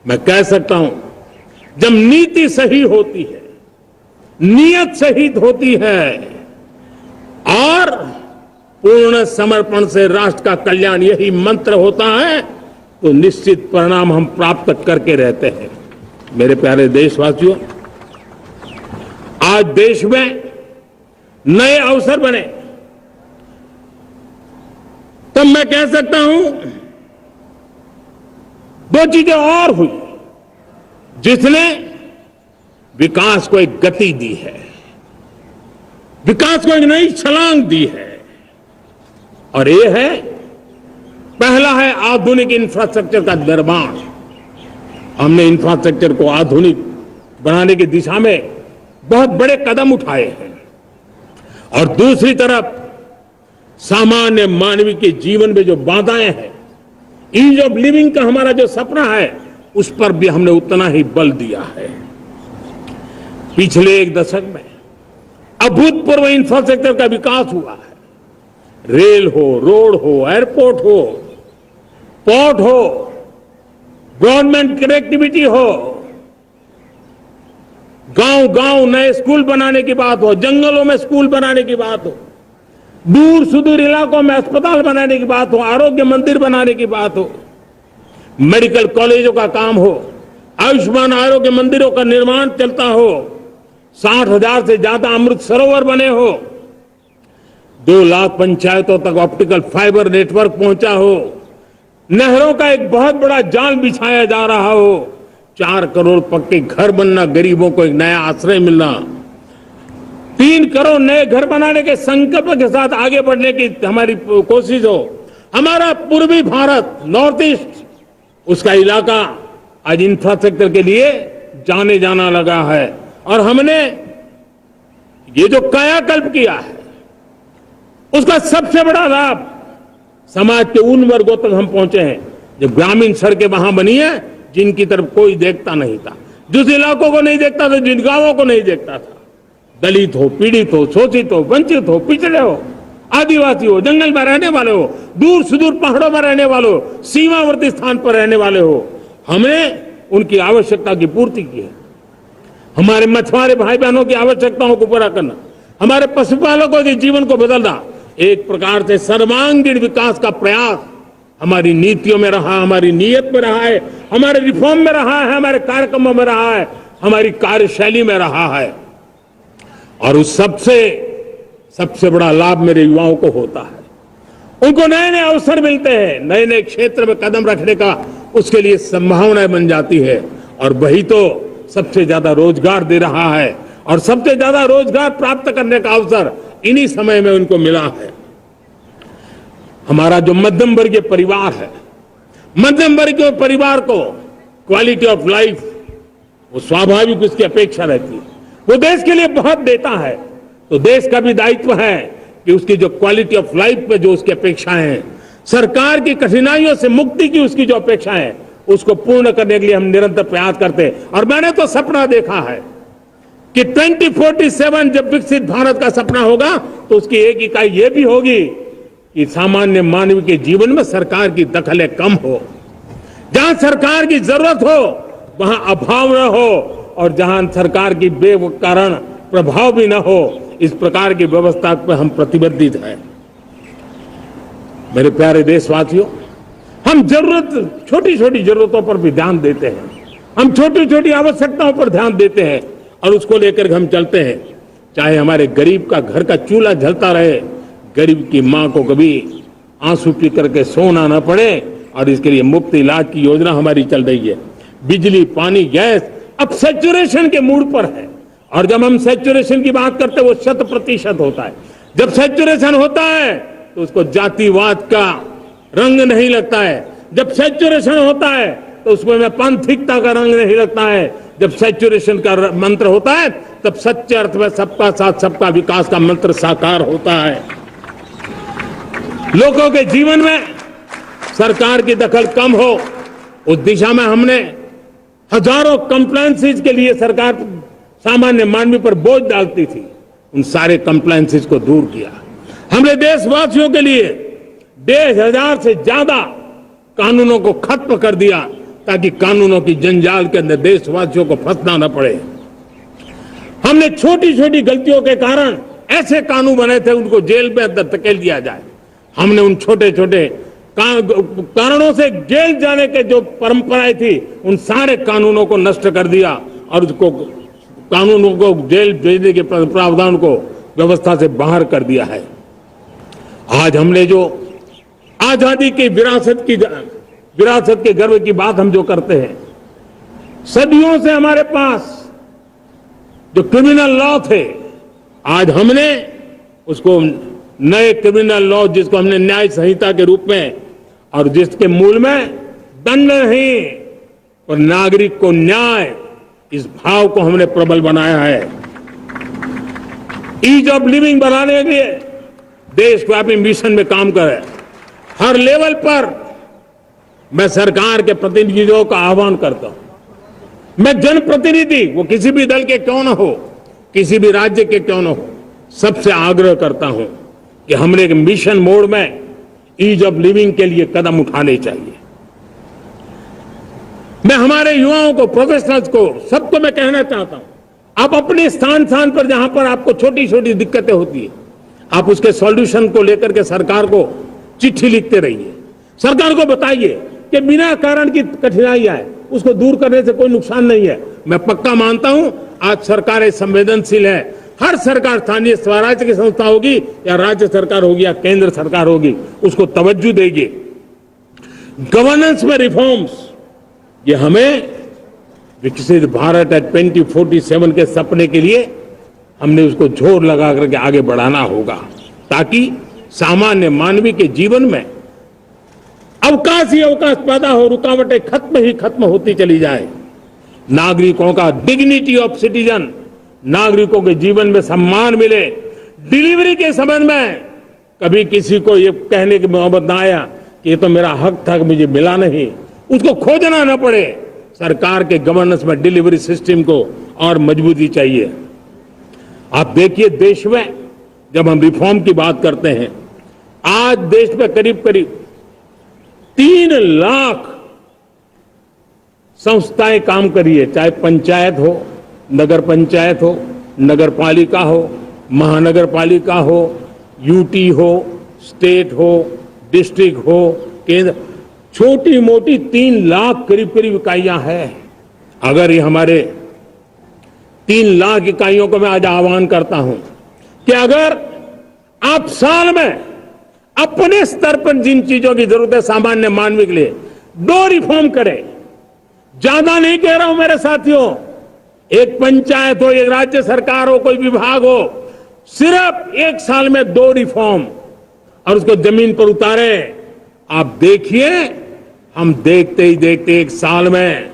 मैं कह सकता हूं, जब नीति सही होती है, नियत सही होती है और पूर्ण समर्पण से राष्ट्र का कल्याण यही मंत्र होता है, तो निश्चित परिणाम हम प्राप्त करके रहते हैं। मेरे प्यारे देशवासियों, आज देश में नए अवसर बने, तब मैं कह सकता हूं 2 चीजें और हुई जिसने विकास को एक गति दी है, विकास को एक नई छलांग दी है। और ये है, पहला है आधुनिक इंफ्रास्ट्रक्चर का निर्माण। हमने इंफ्रास्ट्रक्चर को आधुनिक बनाने की दिशा में बहुत बड़े कदम उठाए हैं। और दूसरी तरफ सामान्य मानवीय के जीवन में जो बाधाएं हैं, ईज ऑफ लिविंग का हमारा जो सपना है, उस पर भी हमने उतना ही बल दिया है। पिछले 1 दशक में अभूतपूर्व इंफ्रास्ट्रक्चर का विकास हुआ है। रेल हो, रोड हो, एयरपोर्ट हो, पोर्ट हो, गवर्नमेंट कनेक्टिविटी हो, गांव गांव नए स्कूल बनाने की बात हो, जंगलों में स्कूल बनाने की बात हो, दूर सुदूर इलाकों में अस्पताल बनाने की बात हो, आरोग्य मंदिर बनाने की बात हो, मेडिकल कॉलेजों का काम हो, आयुष्मान आरोग्य मंदिरों का निर्माण चलता हो, 60,000 से ज्यादा अमृत सरोवर बने हो, 2 लाख पंचायतों तक ऑप्टिकल फाइबर नेटवर्क पहुंचा हो, नहरों का एक बहुत बड़ा जाल बिछाया जा रहा हो, 4 करोड़ पक्के घर बनना, गरीबों को एक नया आश्रय मिलना, 3 करोड़ नए घर बनाने के संकल्प के साथ आगे बढ़ने की हमारी कोशिश हो। हमारा पूर्वी भारत, नॉर्थ ईस्ट, उसका इलाका आज इंफ्रास्ट्रक्चर के लिए जाने जाना लगा है। और हमने ये जो कायाकल्प किया है, उसका सबसे बड़ा लाभ समाज के उन वर्गों तक हम पहुंचे हैं जो ग्रामीण सड़कें वहां बनी है जिनकी तरफ कोई देखता नहीं था, जिस इलाकों को नहीं देखता था, जिन गांवों को नहीं देखता था। दलित हो, पीड़ित हो, शोषित हो, वंचित हो, पिछड़े हो, आदिवासी हो, जंगल में रहने वाले हो, दूर सुदूर पहाड़ों में रहने वाले हो, सीमावर्ती स्थान पर रहने वाले हो, हमने उनकी आवश्यकता की पूर्ति की है। हमारे मछुआरे भाई बहनों की आवश्यकताओं को पूरा करना, हमारे पशुपालकों के जीवन को बदलना, एक प्रकार से सर्वांगीण विकास का प्रयास हमारी नीतियों में रहा, हमारी नीयत में रहा है, हमारे रिफॉर्म में रहा है, हमारे कार्यक्रमों में रहा है, हमारी कार्यशैली में रहा है। और उस सबसे बड़ा लाभ मेरे युवाओं को होता है। उनको नए नए अवसर मिलते हैं, नए नए क्षेत्र में कदम रखने का उसके लिए संभावनाएं बन जाती है, और वही तो सबसे ज्यादा रोजगार दे रहा है। और सबसे ज्यादा रोजगार प्राप्त करने का अवसर इन्हीं समय में उनको मिला है। हमारा जो मध्यम वर्गीय परिवार है, मध्यम वर्गीय परिवार को क्वालिटी ऑफ लाइफ वो स्वाभाविक उसकी अपेक्षा रहती है, वो देश के लिए बहुत देता है, तो देश का भी दायित्व है कि उसकी जो क्वालिटी ऑफ लाइफ पे जो उसकी अपेक्षाएं हैं, सरकार की कठिनाइयों से मुक्ति की उसकी जो अपेक्षाएं हैं, उसको पूर्ण करने के लिए हम निरंतर प्रयास करते हैं। और मैंने तो सपना देखा है कि 2047 जब विकसित भारत का सपना होगा तो उसकी एक इकाई ये भी होगी कि सामान्य मानव के जीवन में सरकार की दखलें कम हो, जहां सरकार की जरूरत हो वहां अभाव न हो, और जहां सरकार की बेकारण प्रभाव भी न हो, इस प्रकार की व्यवस्था पर हम प्रतिबद्ध हैं। मेरे प्यारे देशवासियों, हम छोटी छोटी जरूरतों पर भी ध्यान देते हैं, हम छोटी छोटी आवश्यकताओं पर ध्यान देते हैं और उसको लेकर हम चलते हैं। चाहे हमारे गरीब का घर का चूल्हा जलता रहे, गरीब की मां को कभी आंसू पी करके सोना न पड़े, और इसके लिए मुफ्त इलाज की योजना हमारी चल रही है। बिजली, पानी, गैस अब सैचुरेशन के मूड पर है, और जब हम सैचुरेशन की बात करते हैं वो 100% होता है। जब सैचुरेशन होता है तो उसको जातिवाद का रंग नहीं लगता है, जब सैचुरेशन होता है तो उसमें पांथिकता का रंग नहीं लगता है, जब सैचुरेशन का मंत्र होता है तब सच्चे अर्थ में सबका साथ सबका विकास का मंत्र साकार होता है। लोगों के जीवन में सरकार की दखल कम हो, उस दिशा में हमने हजारों कंप्लायंसेस के लिए सरकार सामान्य मानवी पर बोझ डालती थी, उन सारे कंप्लायंसेस को दूर किया। हमने देशवासियों के लिए 1,500 से ज्यादा कानूनों को खत्म कर दिया ताकि कानूनों की जंजाल के अंदर देशवासियों को फंसना न पड़े। हमने छोटी छोटी गलतियों के कारण ऐसे कानून बने थे उनको जेल में अंदर धकेल दिया जाए। हमने उन छोटे छोटे कारणों से जेल जाने के जो परंपराएं थी उन सारे कानूनों को नष्ट कर दिया और उसको कानूनों को जेल भेजने के प्रावधान को व्यवस्था से बाहर कर दिया है। आज हमने जो आजादी की विरासत के गर्व की बात हम जो करते हैं, सदियों से हमारे पास जो क्रिमिनल लॉ थे, आज हमने उसको नए क्रिमिनल लॉ जिसको हमने न्याय संहिता के रूप में, और जिसके मूल में दंड नहीं और नागरिक को न्याय, इस भाव को हमने प्रबल बनाया है। ईज ऑफ लिविंग बनाने के लिए देशव्यापी मिशन में काम करे। हर लेवल पर मैं सरकार के प्रतिनिधियों का आह्वान करता हूं। मैं जनप्रतिनिधि, वो किसी भी दल के क्यों न हो, किसी भी राज्य के क्यों न हो, सबसे आग्रह करता हूं कि हमने एक मिशन मोड में ईज ऑफ लिविंग के लिए कदम उठाने चाहिए। मैं हमारे युवाओं को, प्रोफेशनल्स को, सबको मैं कहना चाहता हूं, आप अपने स्थान पर जहां पर आपको छोटी छोटी दिक्कतें होती है, आप उसके सॉल्यूशन को लेकर के सरकार को चिट्ठी लिखते रहिए। सरकार को बताइए कि बिना कारण की कठिनाई आए उसको दूर करने से कोई नुकसान नहीं है। मैं पक्का मानता हूं आज सरकारें संवेदनशील है। हर सरकार, स्थानीय स्वराज्य की संस्था होगी या राज्य सरकार होगी या केंद्र सरकार होगी, उसको तवज्जो देगी। गवर्नेंस में रिफॉर्म्स, ये हमें विकसित भारत 2047 के सपने के लिए हमने उसको जोर लगा करके आगे बढ़ाना होगा, ताकि सामान्य मानवी के जीवन में अवकाश ही अवकाश पैदा हो, रुकावटें खत्म ही खत्म होती चली जाए। नागरिकों का डिग्निटी ऑफ सिटीजन, नागरिकों के जीवन में सम्मान मिले। डिलीवरी के संबंध में कभी किसी को ये कहने की मोहब्बत ना आया कि ये तो मेरा हक था कि मुझे मिला नहीं, उसको खोजना ना पड़े। सरकार के गवर्नेंस में डिलीवरी सिस्टम को और मजबूती चाहिए। आप देखिए, देश में जब हम रिफॉर्म की बात करते हैं, आज देश में करीब करीब 3 लाख संस्थाएं काम कर रही है, चाहे पंचायत हो, नगर पंचायत हो, नगर पालिका हो, महानगर पालिका हो, यूटी हो, स्टेट हो, डिस्ट्रिक्ट हो, केंद्र, छोटी मोटी 3 लाख करीब करीब इकाइयां हैं। अगर ये हमारे 3 लाख इकाइयों को मैं आज आह्वान करता हूं कि अगर आप साल में अपने स्तर पर जिन चीजों की जरूरत है सामान्य मानव के लिए 2 रिफॉर्म करें, ज्यादा नहीं कह रहा हूं मेरे साथियों, एक पंचायत हो, एक राज्य सरकार हो, कोई विभाग हो, सिर्फ 1 साल में 2 रिफॉर्म और उसको जमीन पर उतारे। आप देखिए, हम देखते ही देखते 1 साल में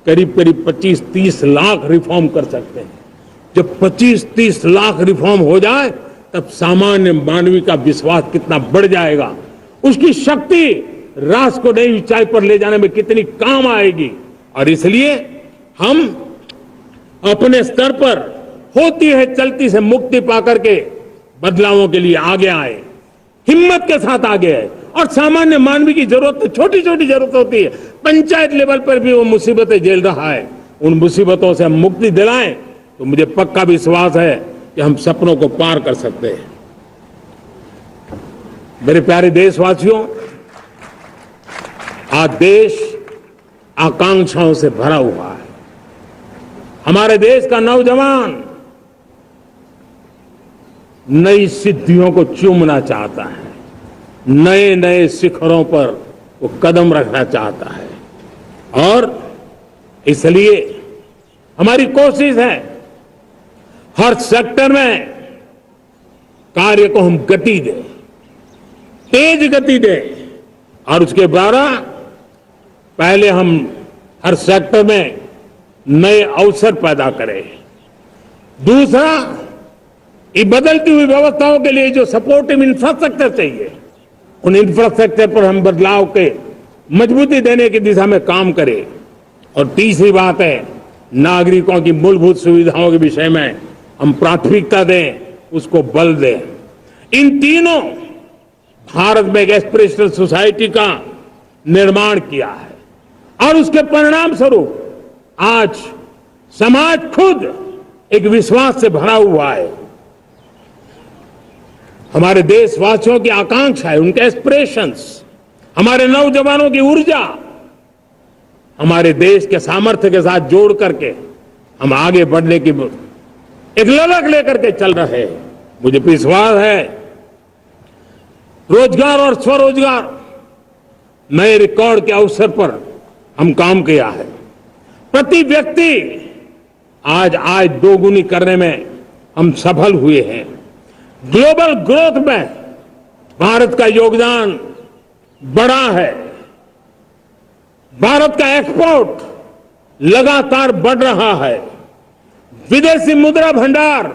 करीब करीब 25-30 लाख रिफॉर्म कर सकते हैं। जब 25-30 लाख रिफॉर्म हो जाए तब सामान्य मानवी का विश्वास कितना बढ़ जाएगा, उसकी शक्ति राष्ट्र को नई ऊंचाई पर ले जाने में कितनी काम आएगी। और इसलिए हम अपने स्तर पर होती है चलती से मुक्ति पाकर के बदलावों के लिए आगे आए, हिम्मत के साथ आगे आए। और सामान्य मानवी की जरूरत, छोटी छोटी जरूरत होती है, पंचायत लेवल पर भी वो मुसीबतें झेल रहा है, उन मुसीबतों से हम मुक्ति दिलाएं तो मुझे पक्का विश्वास है कि हम सपनों को पार कर सकते हैं। मेरे प्यारे देशवासियों, आज देश आकांक्षाओं से भरा हुआ है। हमारे देश का नौजवान नई सिद्धियों को चूमना चाहता है, नए नए शिखरों पर वो कदम रखना चाहता है। और इसलिए हमारी कोशिश है हर सेक्टर में कार्य को हम गति दें, तेज गति दें। और उसके द्वारा पहले हम हर सेक्टर में नए अवसर पैदा करें। दूसरा, ये बदलती हुई व्यवस्थाओं के लिए जो सपोर्टिव इंफ्रास्ट्रक्चर चाहिए, उन इंफ्रास्ट्रक्चर पर हम बदलाव के मजबूती देने की दिशा में काम करें। और तीसरी बात है, नागरिकों की मूलभूत सुविधाओं के विषय में हम प्राथमिकता दें, उसको बल दें। इन तीनों भारत में एक एस्पिरेशनल सोसाइटी का निर्माण किया है और उसके परिणाम स्वरूप आज समाज खुद एक विश्वास से भरा हुआ है। हमारे देशवासियों की आकांक्षा है, उनके एस्पिरेशंस, हमारे नौजवानों की ऊर्जा, हमारे देश के सामर्थ्य के साथ जोड़ करके हम आगे बढ़ने की एक ललक लेकर के चल रहे हैं। मुझे विश्वास है रोजगार और स्वरोजगार नए रिकॉर्ड के अवसर पर हम काम किया है। प्रति व्यक्ति आज आय दोगुनी करने में हम सफल हुए हैं। ग्लोबल ग्रोथ में भारत का योगदान बड़ा है। भारत का एक्सपोर्ट लगातार बढ़ रहा है। विदेशी मुद्रा भंडार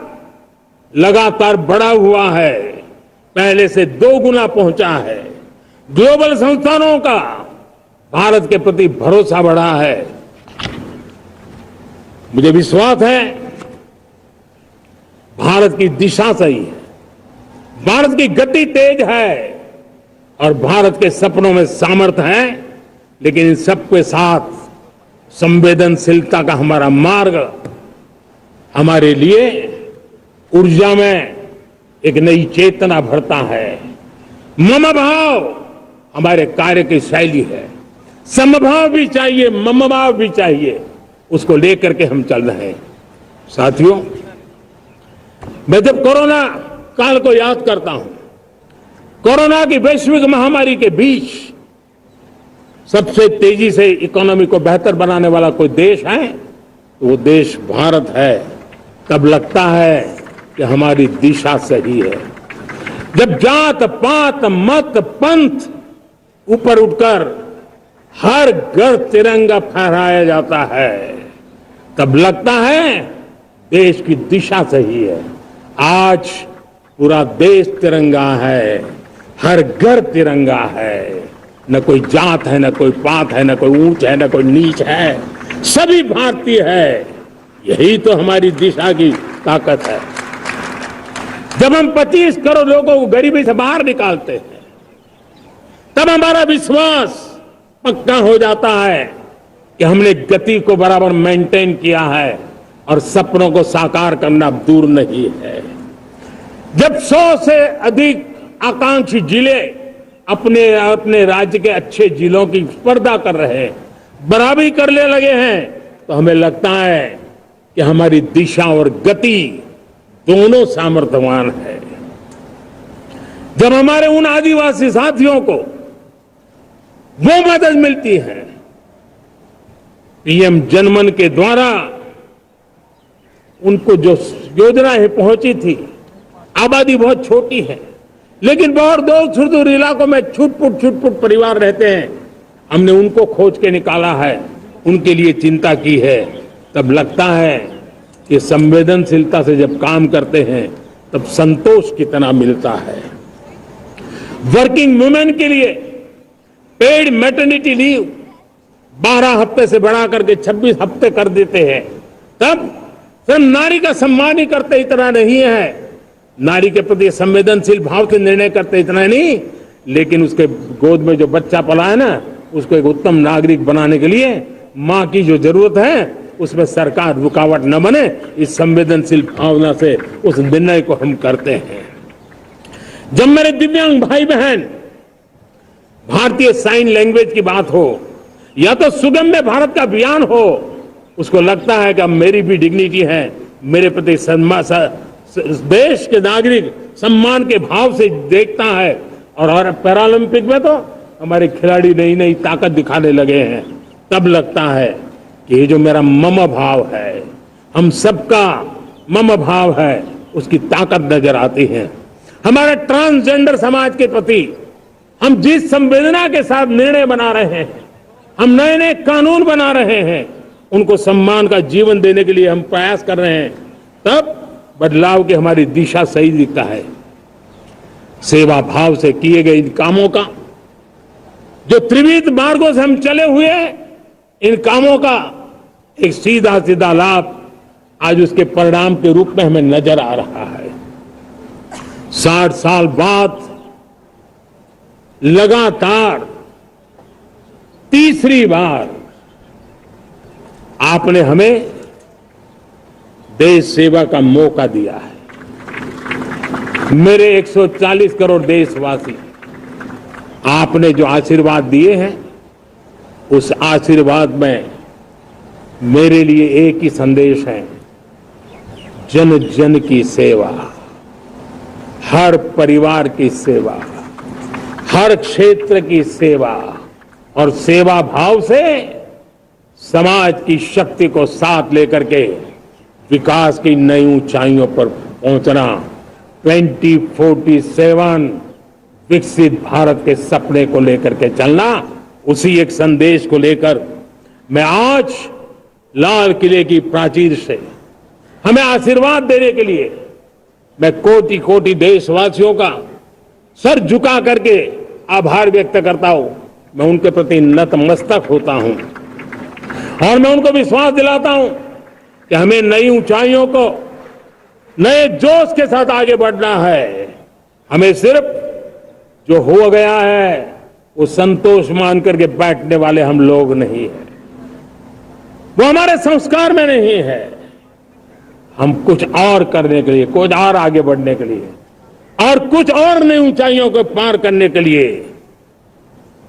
लगातार बढ़ा हुआ है, पहले से 2 गुना पहुंचा है। ग्लोबल संस्थानों का भारत के प्रति भरोसा बढ़ा है। मुझे विश्वास है भारत की दिशा सही है, भारत की गति तेज है और भारत के सपनों में सामर्थ्य है। लेकिन इन सबके साथ संवेदनशीलता का हमारा मार्ग हमारे लिए ऊर्जा में एक नई चेतना भरता है। मम भाव हमारे कार्य की शैली है। समभाव भी चाहिए, मम भाव भी चाहिए, उसको लेकर के हम चल रहे हैं। साथियों, मैं जब कोरोना काल को याद करता हूं, कोरोना की वैश्विक महामारी के बीच सबसे तेजी से इकोनॉमी को बेहतर बनाने वाला कोई देश है तो वो देश भारत है। तब लगता है कि हमारी दिशा सही है। जब जात पात मत पंथ ऊपर उठकर हर घर तिरंगा फहराया जाता है, तब लगता है देश की दिशा सही है। आज पूरा देश तिरंगा है, हर घर तिरंगा है, न कोई जात है, न कोई पात है, न कोई ऊंच है, न कोई नीच है, सभी भारतीय है। यही तो हमारी दिशा की ताकत है। जब हम 25 करोड़ लोगों को गरीबी से बाहर निकालते हैं, तब हमारा विश्वास पक्का हो जाता है कि हमने गति को बराबर मेंटेन किया है और सपनों को साकार करना दूर नहीं है। जब 100 से अधिक आकांक्षी जिले अपने अपने राज्य के अच्छे जिलों की स्पर्धा कर रहे हैं, बराबरी करने लगे हैं, तो हमें लगता है कि हमारी दिशा और गति दोनों सामर्थ्यवान है। जब हमारे उन आदिवासी साथियों को वो मदद मिलती है, पीएम जनमन के द्वारा उनको जो योजनाएं पहुंची थी, आबादी बहुत छोटी है, लेकिन बहुत दूर सुदूर इलाकों में छुटपुट परिवार रहते हैं, हमने उनको खोज के निकाला है, उनके लिए चिंता की है। तब लगता है कि संवेदनशीलता से जब काम करते हैं तब संतोष कितना मिलता है। वर्किंग वुमेन के लिए पेड मैटरनिटी लीव 12 हफ्ते से बढ़ा करके 26 हफ्ते कर देते हैं। तब सिर्फ नारी का सम्मान ही करते इतना नहीं है, नारी के प्रति संवेदनशील भाव से निर्णय करते इतना नहीं, लेकिन उसके गोद में जो बच्चा पला है ना, उसको एक उत्तम नागरिक बनाने के लिए मां की जो जरूरत है उसमें सरकार रुकावट न बने, इस संवेदनशील भावना से उस निर्णय को हम करते हैं। जब मेरे दिव्यांग भाई बहन भारतीय साइन लैंग्वेज की बात हो या तो सुगम्य भारत का अभियान हो, उसको लगता है कि अब मेरी भी डिग्निटी है, मेरे प्रति देश के नागरिक सम्मान के भाव से देखता है। और पैरालंपिक में तो हमारे खिलाड़ी नई नई ताकत दिखाने लगे हैं। तब लगता है कि ये जो मेरा मम भाव है, हम सबका मम भाव है, उसकी ताकत नजर आती है। हमारे ट्रांसजेंडर समाज के प्रति हम जिस संवेदना के साथ निर्णय बना रहे हैं, हम नए नए कानून बना रहे हैं, उनको सम्मान का जीवन देने के लिए हम प्रयास कर रहे हैं, तब बदलाव की हमारी दिशा सही दिखता है। सेवा भाव से किए गए इन कामों का जो त्रिविध मार्गों से हम चले हुए हैं, इन कामों का एक सीधा सीधा लाभ आज उसके परिणाम के रूप में हमें नजर आ रहा है। 60 साल बाद लगातार तीसरी बार आपने हमें देश सेवा का मौका दिया है। मेरे 140 करोड़ देशवासी, आपने जो आशीर्वाद दिए हैं, उस आशीर्वाद में मेरे लिए एक ही संदेश है, जन जन की सेवा, हर परिवार की सेवा, हर क्षेत्र की सेवा और सेवा भाव से समाज की शक्ति को साथ लेकर के विकास की नई ऊंचाइयों पर पहुंचना। 2047 विकसित भारत के सपने को लेकर के चलना, उसी एक संदेश को लेकर मैं आज लाल किले की प्राचीर से हमें आशीर्वाद देने के लिए मैं कोटि कोटि देशवासियों का सर झुका करके आभार व्यक्त करता हूं। मैं उनके प्रति नतमस्तक होता हूं और मैं उनको विश्वास दिलाता हूं कि हमें नई ऊंचाइयों को नए जोश के साथ आगे बढ़ना है। हमें सिर्फ जो हो गया है वो संतोष मान करके बैठने वाले हम लोग नहीं हैं, वो हमारे संस्कार में नहीं है। हम कुछ और करने के लिए, कुछ और आगे बढ़ने के लिए और कुछ और नई ऊंचाइयों को पार करने के लिए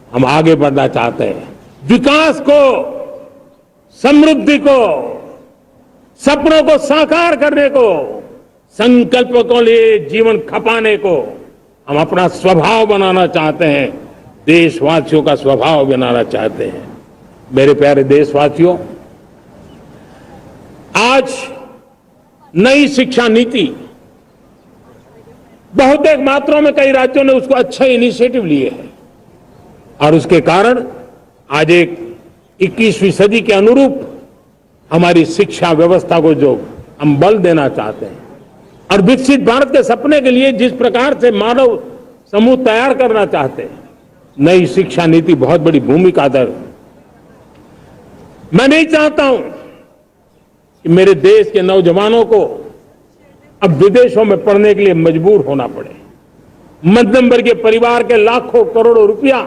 हम आगे बढ़ना चाहते हैं। विकास को, समृद्धि को, सपनों को साकार करने को, संकल्प को लिए जीवन खपाने को हम अपना स्वभाव बनाना चाहते हैं, देशवासियों का स्वभाव बनाना चाहते हैं। मेरे प्यारे देशवासियों, आज नई शिक्षा नीति बहुत एक मात्रा में कई राज्यों ने उसको अच्छे इनिशिएटिव लिए हैं और उसके कारण आज एक 21वीं सदी के अनुरूप हमारी शिक्षा व्यवस्था को जो हम बल देना चाहते हैं, और विकसित भारत के सपने के लिए जिस प्रकार से मानव समूह तैयार करना चाहते हैं, नई शिक्षा नीति बहुत बड़ी भूमिका अदा। मैं नहीं चाहता हूं कि मेरे देश के नौजवानों को अब विदेशों में पढ़ने के लिए मजबूर होना पड़े। मध्यम वर्गीय परिवार के लाखों करोड़ों रुपया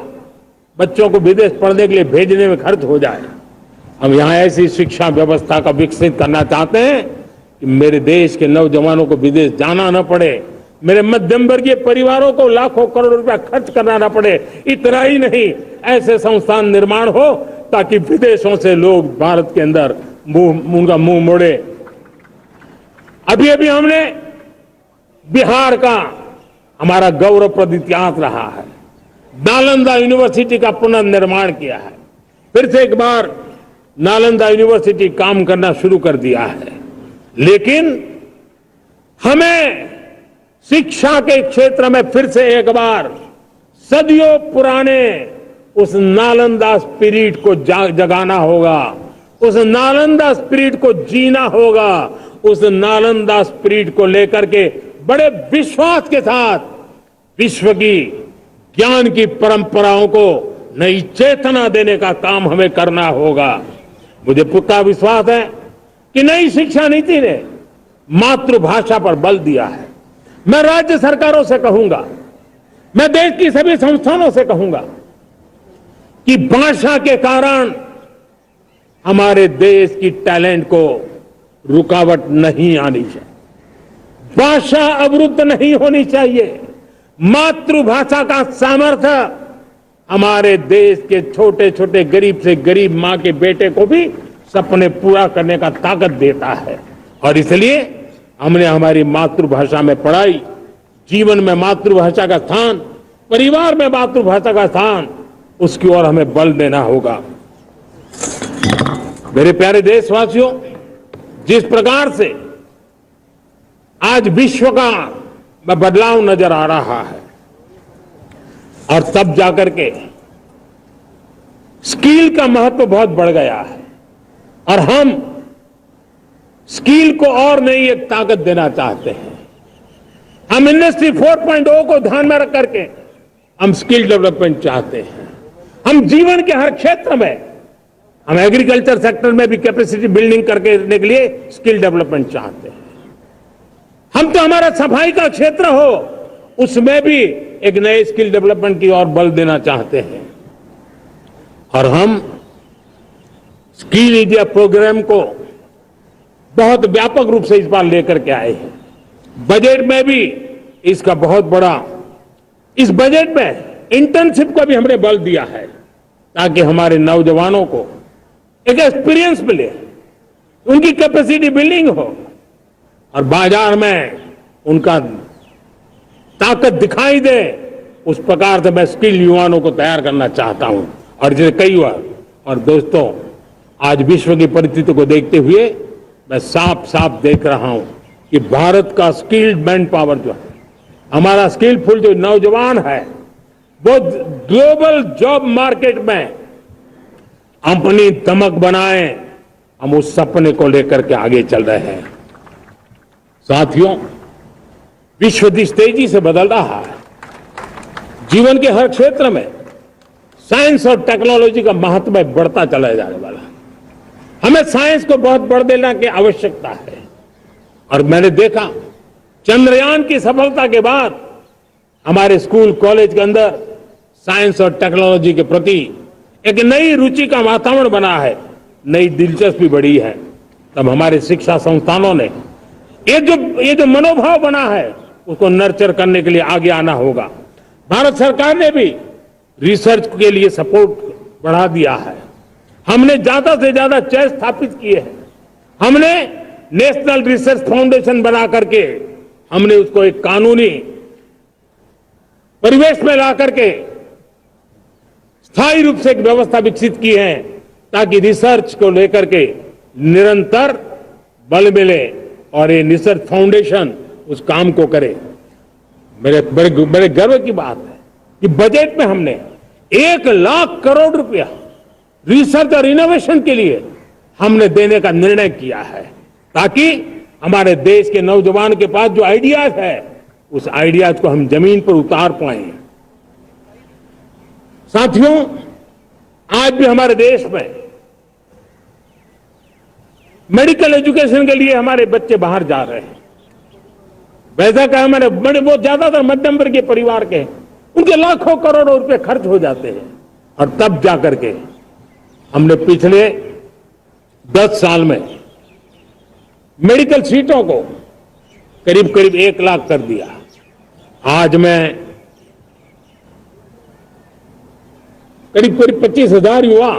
बच्चों को विदेश पढ़ने के लिए भेजने में खर्च हो जाए। हम यहां ऐसी शिक्षा व्यवस्था का विकसित करना चाहते हैं कि मेरे देश के नौजवानों को विदेश जाना न पड़े, मेरे मध्यम वर्गीय परिवारों को लाखों करोड़ रुपया खर्च करना न पड़े। इतना ही नहीं, ऐसे संस्थान निर्माण हो ताकि विदेशों से लोग भारत के अंदर उनका मुंह मोड़े। अभी अभी हमने बिहार का हमारा गौरवप्रद इतिहास रहा है, नालंदा यूनिवर्सिटी का पुनर्निर्माण किया है। फिर से एक बार नालंदा यूनिवर्सिटी काम करना शुरू कर दिया है। लेकिन हमें शिक्षा के क्षेत्र में फिर से एक बार सदियों पुराने उस नालंदा स्पिरिट को जगाना होगा, उस नालंदा स्पिरिट को जीना होगा, उस नालंदा स्पिरिट को लेकर के बड़े विश्वास के साथ विश्व की ज्ञान की परंपराओं को नई चेतना देने का काम हमें करना होगा। मुझे पक्का विश्वास है कि नई शिक्षा नीति ने मातृभाषा पर बल दिया है। मैं राज्य सरकारों से कहूंगा, मैं देश की सभी संस्थानों से कहूंगा कि भाषा के कारण हमारे देश की टैलेंट को रुकावट नहीं आनी चाहिए, भाषा अवरुद्ध नहीं होनी चाहिए। मातृभाषा का सामर्थ्य हमारे देश के छोटे छोटे गरीब से गरीब मां के बेटे को भी सपने पूरा करने का ताकत देता है। और इसलिए हमने हमारी मातृभाषा में पढ़ाई, जीवन में मातृभाषा का स्थान, परिवार में मातृभाषा का स्थान, उसकी ओर हमें बल देना होगा। मेरे प्यारे देशवासियों, जिस प्रकार से आज विश्व का बदलाव नजर आ रहा है और तब जाकर के स्किल का महत्व बहुत बढ़ गया है और हम स्किल को और नई एक ताकत देना चाहते हैं। हम इंडस्ट्री 4.0 को ध्यान में रख करके हम स्किल डेवलपमेंट चाहते हैं। हम जीवन के हर क्षेत्र में, हम एग्रीकल्चर सेक्टर में भी कैपेसिटी बिल्डिंग करके देने के लिए स्किल डेवलपमेंट चाहते हैं। हम तो हमारा सफाई का क्षेत्र हो, उसमें भी एक नए स्किल डेवलपमेंट की ओर बल देना चाहते हैं। और हम स्किल इंडिया प्रोग्राम को बहुत व्यापक रूप से इस बार लेकर के आए हैं। बजट में भी इसका बहुत बड़ा, इस बजट में इंटर्नशिप को भी हमने बल दिया है ताकि हमारे नौजवानों को एक एक्सपीरियंस मिले, उनकी कैपेसिटी बिल्डिंग हो और बाजार में उनका ताकत दिखाई दे। उस प्रकार से मैं स्किल युवाओं को तैयार करना चाहता हूं। और जैसे कई बार, और दोस्तों, आज विश्व की परिस्थिति को देखते हुए मैं साफ साफ देख रहा हूं कि भारत का स्किल्ड मैन पावर जो है, हमारा स्किलफुल जो नौजवान है, वो ग्लोबल जॉब मार्केट में अपनी दमक बनाए। हम उस सपने को लेकर के आगे चल रहे हैं। साथियों, विश्व जिस तेजी से बदल रहा है, जीवन के हर क्षेत्र में साइंस और टेक्नोलॉजी का महत्व बढ़ता चला जाने वाला है। हमें साइंस को बहुत बढ़ देना की आवश्यकता है। और मैंने देखा चंद्रयान की सफलता के बाद हमारे स्कूल कॉलेज के अंदर साइंस और टेक्नोलॉजी के प्रति एक नई रुचि का वातावरण बना है, नई दिलचस्पी बढ़ी है। तब हमारे शिक्षा संस्थानों ने ये जो मनोभाव बना है उसको नर्चर करने के लिए आगे आना होगा। भारत सरकार ने भी रिसर्च के लिए सपोर्ट बढ़ा दिया है। हमने ज्यादा से ज्यादा चेयर स्थापित किए हैं। हमने नेशनल रिसर्च फाउंडेशन बना करके हमने उसको एक कानूनी परिवेश में ला करके स्थायी रूप से एक व्यवस्था विकसित की है ताकि रिसर्च को लेकर के निरंतर बल मिले और ये रिसर्च फाउंडेशन उस काम को करे। मेरे गर्व की बात है कि बजट में हमने 1 लाख करोड़ रुपया रिसर्च और इनोवेशन के लिए हमने देने का निर्णय किया है ताकि हमारे देश के नौजवान के पास जो आइडियाज है, उस आइडियाज को हम जमीन पर उतार पाए। साथियों, आज भी हमारे देश में मेडिकल एजुकेशन के लिए हमारे बच्चे बाहर जा रहे हैं। वैसा का हमारे बड़े बहुत ज्यादातर मध्यम वर्ग के परिवार के, उनके लाखों करोड़ों रुपए खर्च हो जाते हैं, और तब जाकर के हमने पिछले 10 साल में मेडिकल सीटों को करीब करीब 1 लाख कर दिया। आज मैं करीब करीब 25,000 युवा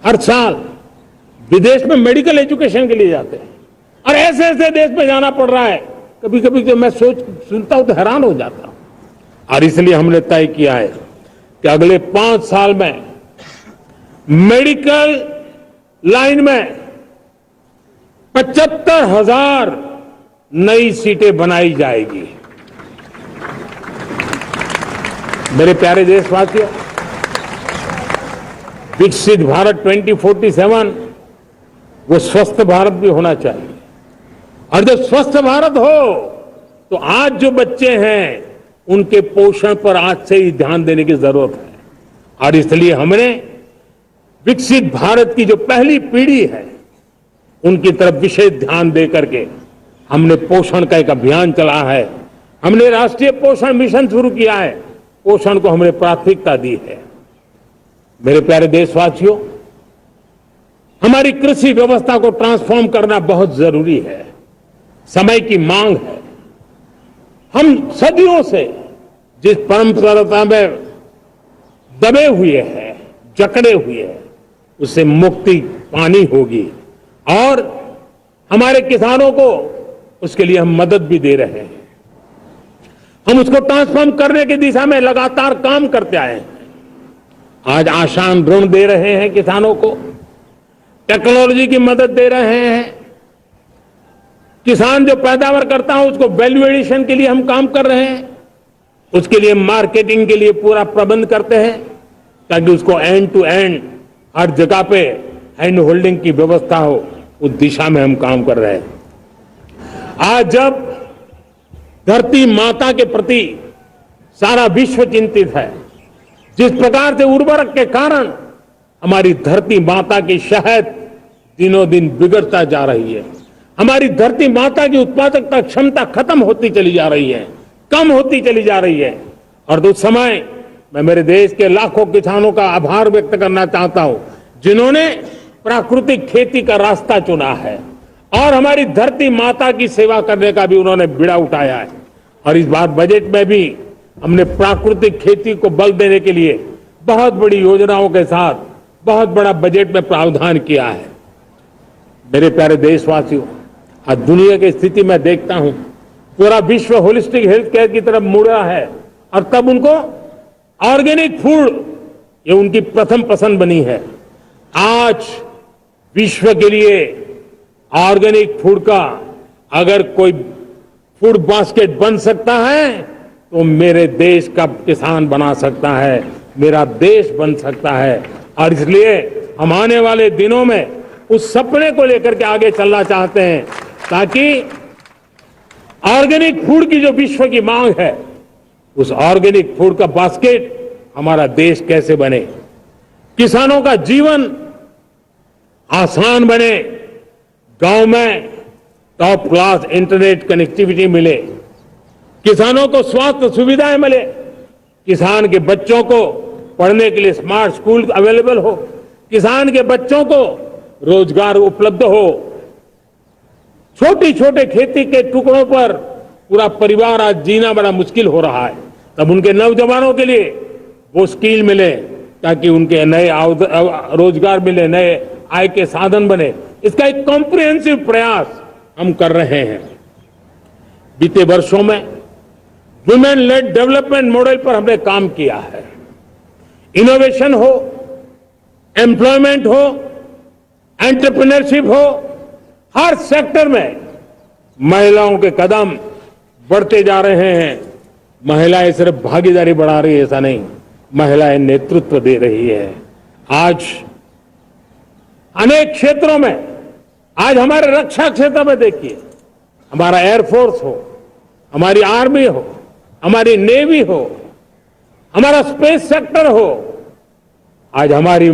हर साल विदेश में मेडिकल एजुकेशन के लिए जाते हैं, और ऐसे ऐसे देश में जाना पड़ रहा है, कभी कभी तो मैं सुनता हूं तो हैरान हो जाता हूं। और इसलिए हमने तय किया है कि अगले 5 साल में मेडिकल लाइन में 75,000 नई सीटें बनाई जाएगी। मेरे प्यारे देशवासियों, विकसित भारत 2047 वो स्वस्थ भारत भी होना चाहिए, और जब स्वस्थ भारत हो तो आज जो बच्चे हैं उनके पोषण पर आज से ही ध्यान देने की जरूरत है। और इसलिए हमने विकसित भारत की जो पहली पीढ़ी है उनकी तरफ विशेष ध्यान दे करके हमने पोषण का एक अभियान चला है। हमने राष्ट्रीय पोषण मिशन शुरू किया है, पोषण को हमने प्राथमिकता दी है। मेरे प्यारे देशवासियों, हमारी कृषि व्यवस्था को ट्रांसफॉर्म करना बहुत जरूरी है, समय की मांग है। हम सदियों से जिस परंपरा में दबे हुए हैं, जकड़े हुए हैं, उससे मुक्ति पानी होगी, और हमारे किसानों को उसके लिए हम मदद भी दे रहे हैं। हम उसको ट्रांसफॉर्म करने की दिशा में लगातार काम करते आए हैं। आज आसान ऋण दे रहे हैं किसानों को, टेक्नोलॉजी की मदद दे रहे हैं। किसान जो पैदावार करता है उसको वैल्यू एडिशन के लिए हम काम कर रहे हैं, उसके लिए मार्केटिंग के लिए पूरा प्रबंध करते हैं, ताकि उसको एंड टू एंड हर जगह पे हैंड होल्डिंग की व्यवस्था हो, उस दिशा में हम काम कर रहे हैं। आज जब धरती माता के प्रति सारा विश्व चिंतित है, जिस प्रकार से उर्वरक के कारण हमारी धरती माता की शहद दिनों दिन बिगड़ता जा रही है, हमारी धरती माता की उत्पादकता क्षमता खत्म होती चली जा रही है, कम होती चली जा रही है। और उस समय मैं मेरे देश के लाखों किसानों का आभार व्यक्त करना चाहता हूं, जिन्होंने प्राकृतिक खेती का रास्ता चुना है और हमारी धरती माता की सेवा करने का भी उन्होंने बीड़ा उठाया है। और इस बार बजट में भी हमने प्राकृतिक खेती को बल देने के लिए बहुत बड़ी योजनाओं के साथ बहुत बड़ा बजट में प्रावधान किया है। मेरे प्यारे देशवासियों, आज दुनिया की स्थिति में देखता हूं, पूरा विश्व होलिस्टिक हेल्थ केयर की तरफ मुड़ रहा है, और तब उनको ऑर्गेनिक फूड ये उनकी प्रथम पसंद बनी है। आज विश्व के लिए ऑर्गेनिक फूड का अगर कोई फूड बास्केट बन सकता है तो मेरे देश का किसान बना सकता है, मेरा देश बन सकता है। और इसलिए हम आने वाले दिनों में उस सपने को लेकर के आगे चलना चाहते हैं, ताकि ऑर्गेनिक फूड की जो विश्व की मांग है, उस ऑर्गेनिक फूड का बास्केट हमारा देश कैसे बने, किसानों का जीवन आसान बने, गांव में टॉप क्लास इंटरनेट कनेक्टिविटी मिले, किसानों को स्वास्थ्य सुविधाएं मिले, किसान के बच्चों को पढ़ने के लिए स्मार्ट स्कूल अवेलेबल हो, किसान के बच्चों को रोजगार उपलब्ध हो। छोटी छोटे खेती के टुकड़ों पर पूरा परिवार आज जीना बड़ा मुश्किल हो रहा है, तब उनके नौजवानों के लिए वो स्किल मिले, ताकि उनके नए रोजगार मिले, नए आय के साधन बने। इसका एक कॉम्प्रिहेंसिव प्रयास हम कर रहे हैं। बीते वर्षों में वुमेन लेड डेवलपमेंट मॉडल पर हमने काम किया है। इनोवेशन हो, एम्प्लॉयमेंट हो, एंटरप्रेन्योरशिप हो, हर सेक्टर में महिलाओं के कदम बढ़ते जा रहे हैं। महिलाएं सिर्फ भागीदारी बढ़ा रही है ऐसा नहीं, महिलाएं नेतृत्व दे रही है। आज अनेक क्षेत्रों में आज हमारे रक्षा क्षेत्र में देखिए, हमारा एयरफोर्स हो, हमारी आर्मी हो, हमारी नेवी हो, हमारा स्पेस सेक्टर हो, आज हमारी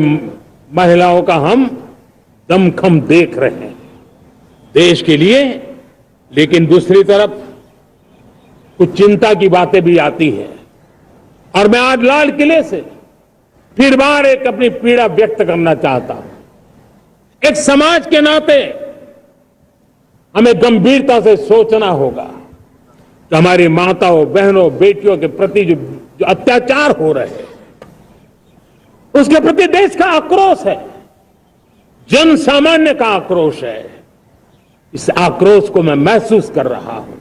महिलाओं का हम दमखम देख रहे हैं देश के लिए। लेकिन दूसरी तरफ कुछ चिंता की बातें भी आती हैं और मैं आज लाल किले से फिर बार एक अपनी पीड़ा व्यक्त करना चाहता हूं। एक समाज के नाते हमें गंभीरता से सोचना होगा कि हमारी माताओं, बहनों, बेटियों के प्रति जो अत्याचार हो रहे हैं, उसके प्रति देश का आक्रोश है, जन सामान्य का आक्रोश है। इस आक्रोश को मैं महसूस कर रहा हूं।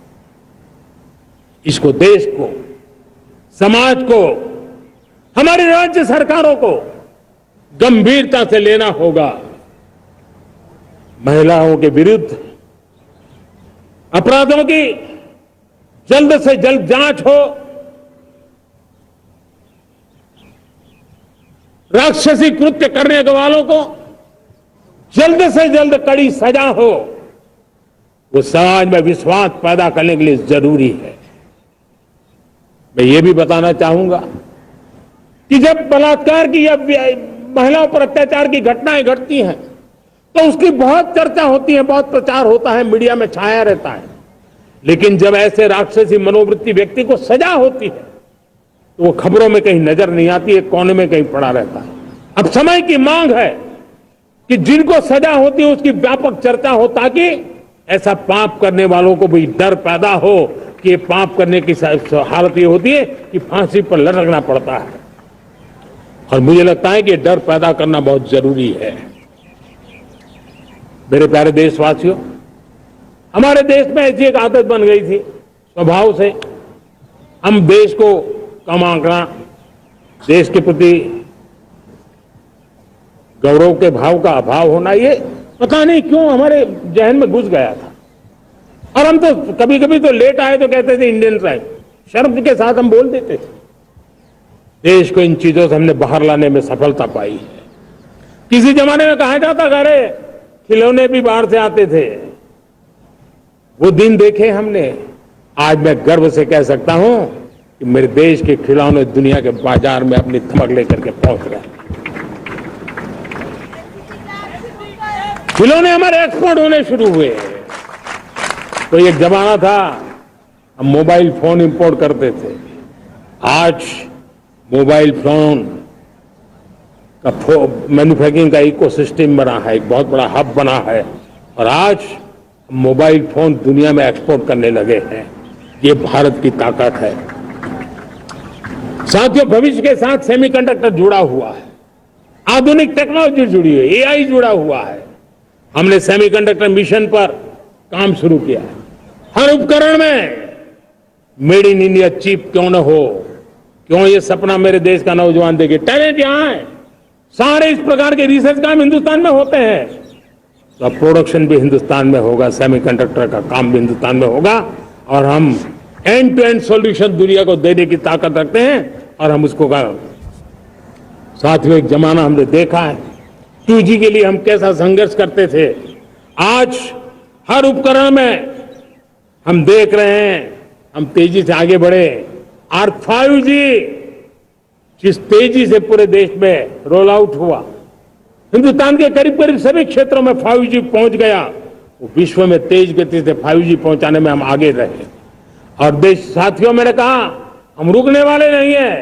इसको देश को, समाज को, हमारी राज्य सरकारों को गंभीरता से लेना होगा। महिलाओं के विरुद्ध अपराधों की जल्द से जल्द जांच हो, राक्षसी कृत्य करने वालों को जल्द से जल्द कड़ी सजा हो। वो समाज में विश्वास पैदा करने के लिए जरूरी है। मैं ये भी बताना चाहूंगा कि जब बलात्कार की या महिलाओं पर अत्याचार की घटनाएं घटती हैं तो उसकी बहुत चर्चा होती है, बहुत प्रचार होता है, मीडिया में छाया रहता है। लेकिन जब ऐसे राक्षसी मनोवृत्ति व्यक्ति को सजा होती है तो वो खबरों में कहीं नजर नहीं आती, एक कोने में कहीं पड़ा रहता है। अब समय की मांग है कि जिनको सजा होती है उसकी व्यापक चर्चा हो, ताकि ऐसा पाप करने वालों को भी डर पैदा हो कि पाप करने की हालत ये होती है कि फांसी पर लटकना पड़ता है। और मुझे लगता है कि डर पैदा करना बहुत जरूरी है। मेरे प्यारे देशवासियों, हमारे देश में ऐसी एक आदत बन गई थी स्वभाव से, हम देश को कम आंकना, देश के प्रति गौरव के भाव का अभाव होना, ये पता नहीं क्यों हमारे जहन में घुस गया था। और हम तो कभी कभी तो लेट आए तो कहते थे इंडियन टाइम, शर्म के साथ हम बोल देते थे। देश को इन चीजों से हमने बाहर लाने में सफलता पाई है। किसी जमाने में कहा जाता था अरे खिलौने भी बाहर से आते थे, वो दिन देखे हमने। आज मैं गर्व से कह सकता हूं कि मेरे देश के खिलौने दुनिया के बाजार में अपनी धमक लेकर के पहुंच गए। खिलौने हमारे एक्सपोर्ट होने शुरू हुए। तो एक जमाना था हम मोबाइल फोन इंपोर्ट करते थे, आज मोबाइल फोन का मैन्युफैक्चरिंग का इकोसिस्टम बना है, एक बहुत बड़ा हब बना है, और आज मोबाइल फोन दुनिया में एक्सपोर्ट करने लगे हैं। ये भारत की ताकत है। साथियों, भविष्य के साथ सेमीकंडक्टर जुड़ा हुआ है, आधुनिक टेक्नोलॉजी जुड़ी है, एआई जुड़ा हुआ है। हमने सेमीकंडक्टर मिशन पर काम शुरू किया है। हर उपकरण में मेड इन इंडिया चिप क्यों न हो, क्यों ये सपना मेरे देश का नौजवान देखे। टैलेंट यहां है, सारे इस प्रकार के रिसर्च काम हिंदुस्तान में होते हैं, तो अब प्रोडक्शन भी हिंदुस्तान में होगा, सेमीकंडक्टर का काम भी हिंदुस्तान में होगा, और हम एंड टू एंड सॉल्यूशन दुनिया को देने की ताकत रखते हैं और हम उसको कर। साथियों, एक जमाना हमने देखा है 2G के लिए हम कैसा संघर्ष करते थे। आज हर उपकरण में हम देख रहे हैं हम तेजी से आगे बढ़े, और 5G जिस तेजी से पूरे देश में रोल आउट हुआ, हिंदुस्तान के करीब करीब सभी क्षेत्रों में 5G पहुंच गया। वो विश्व में तेज गति से 5G पहुंचाने में हम आगे रहे। और देश साथियों, मैंने कहा हम रुकने वाले नहीं है।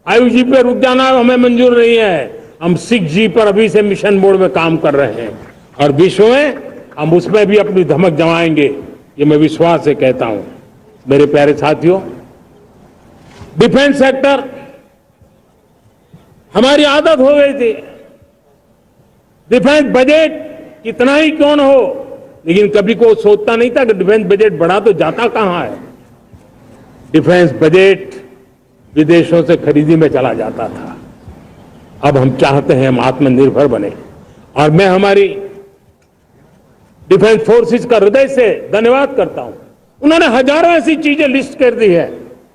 5G पे रुक जाना हमें मंजूर नहीं है। हम 6G पर अभी से मिशन मोड में काम कर रहे हैं, और विश्व में हम उसमें भी अपनी धमक जमाएंगे, ये मैं विश्वास से कहता हूं। मेरे प्यारे साथियों, डिफेंस सेक्टर हमारी आदत हो गई थी। डिफेंस बजट कितना ही क्यों न हो, लेकिन कभी कोई सोचता नहीं था कि डिफेंस बजट बढ़ा तो जाता कहां है। डिफेंस बजट विदेशों से खरीदी में चला जाता था। अब हम चाहते हैं हम आत्मनिर्भर बने, और मैं हमारी डिफेंस फोर्सेस का हृदय से धन्यवाद करता हूं। उन्होंने हजारों ऐसी चीजें लिस्ट कर दी है।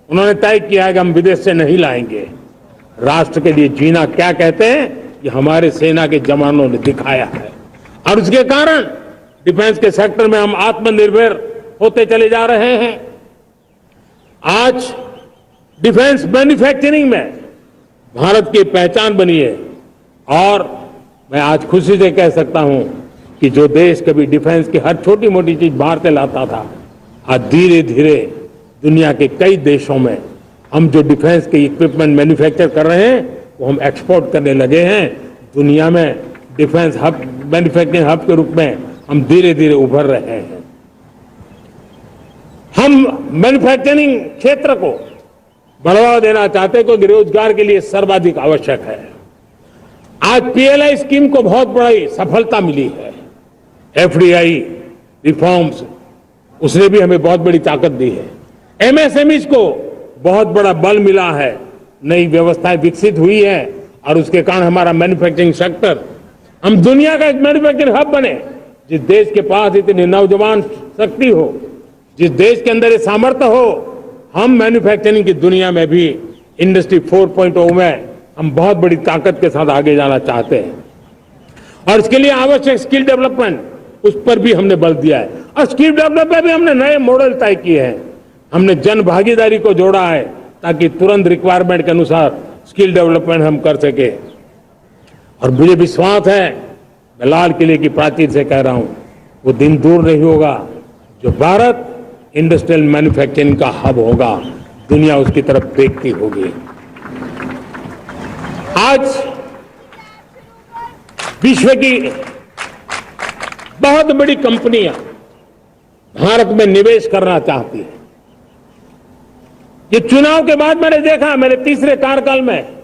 उन्होंने तय किया है कि हम विदेश से नहीं लाएंगे। राष्ट्र के लिए जीना क्या कहते हैं, ये हमारे सेना के जवानों ने दिखाया है, और उसके कारण डिफेंस के सेक्टर में हम आत्मनिर्भर होते चले जा रहे हैं। आज डिफेंस मैन्युफैक्चरिंग में भारत की पहचान बनी है और मैं आज खुशी से कह सकता हूं कि जो देश कभी डिफेंस की हर छोटी मोटी चीज बाहर से लाता था, आज धीरे धीरे दुनिया के कई देशों में हम जो डिफेंस के इक्विपमेंट मैन्युफैक्चर कर रहे हैं वो हम एक्सपोर्ट करने लगे हैं। दुनिया में डिफेंस हब, मैन्युफैक्चरिंग हब के रूप में हम धीरे धीरे उभर रहे हैं। हम मैन्युफैक्चरिंग क्षेत्र को बढ़ावा देना चाहते हैं क्योंकि रोजगार के लिए सर्वाधिक आवश्यक है। आज पीएलआई स्कीम को बहुत बड़ी सफलता मिली है। एफडीआई रिफॉर्म्स, उसने भी हमें बहुत बड़ी ताकत दी है। एमएसएमईज को बहुत बड़ा बल मिला है, नई व्यवस्थाएं विकसित हुई है और उसके कारण हमारा मैन्युफैक्चरिंग सेक्टर, हम दुनिया का एक मैन्युफैक्चरिंग हब बने। जिस देश के पास इतनी नौजवान शक्ति हो, जिस देश के अंदर ये सामर्थ्य हो, हम मैन्युफैक्चरिंग की दुनिया में भी इंडस्ट्री 4.0 में हम बहुत बड़ी ताकत के साथ आगे जाना चाहते हैं और इसके लिए आवश्यक स्किल डेवलपमेंट, उस पर भी हमने बल दिया है। और स्किल डेवलपमेंट में भी हमने नए मॉडल तय किए हैं। हमने जन भागीदारी को जोड़ा है ताकि तुरंत रिक्वायरमेंट के अनुसार स्किल डेवलपमेंट हम कर सके। और मुझे विश्वास है, मैं लाल किले की प्राचीर से कह रहा हूं, वो दिन दूर नहीं होगा जो भारत इंडस्ट्रियल मैन्युफैक्चरिंग का हब होगा, दुनिया उसकी तरफ देखती होगी। आज विश्व की बहुत बड़ी कंपनियां भारत में निवेश करना चाहती हैं। ये चुनाव के बाद मैंने देखा, मेरे तीसरे कार्यकाल में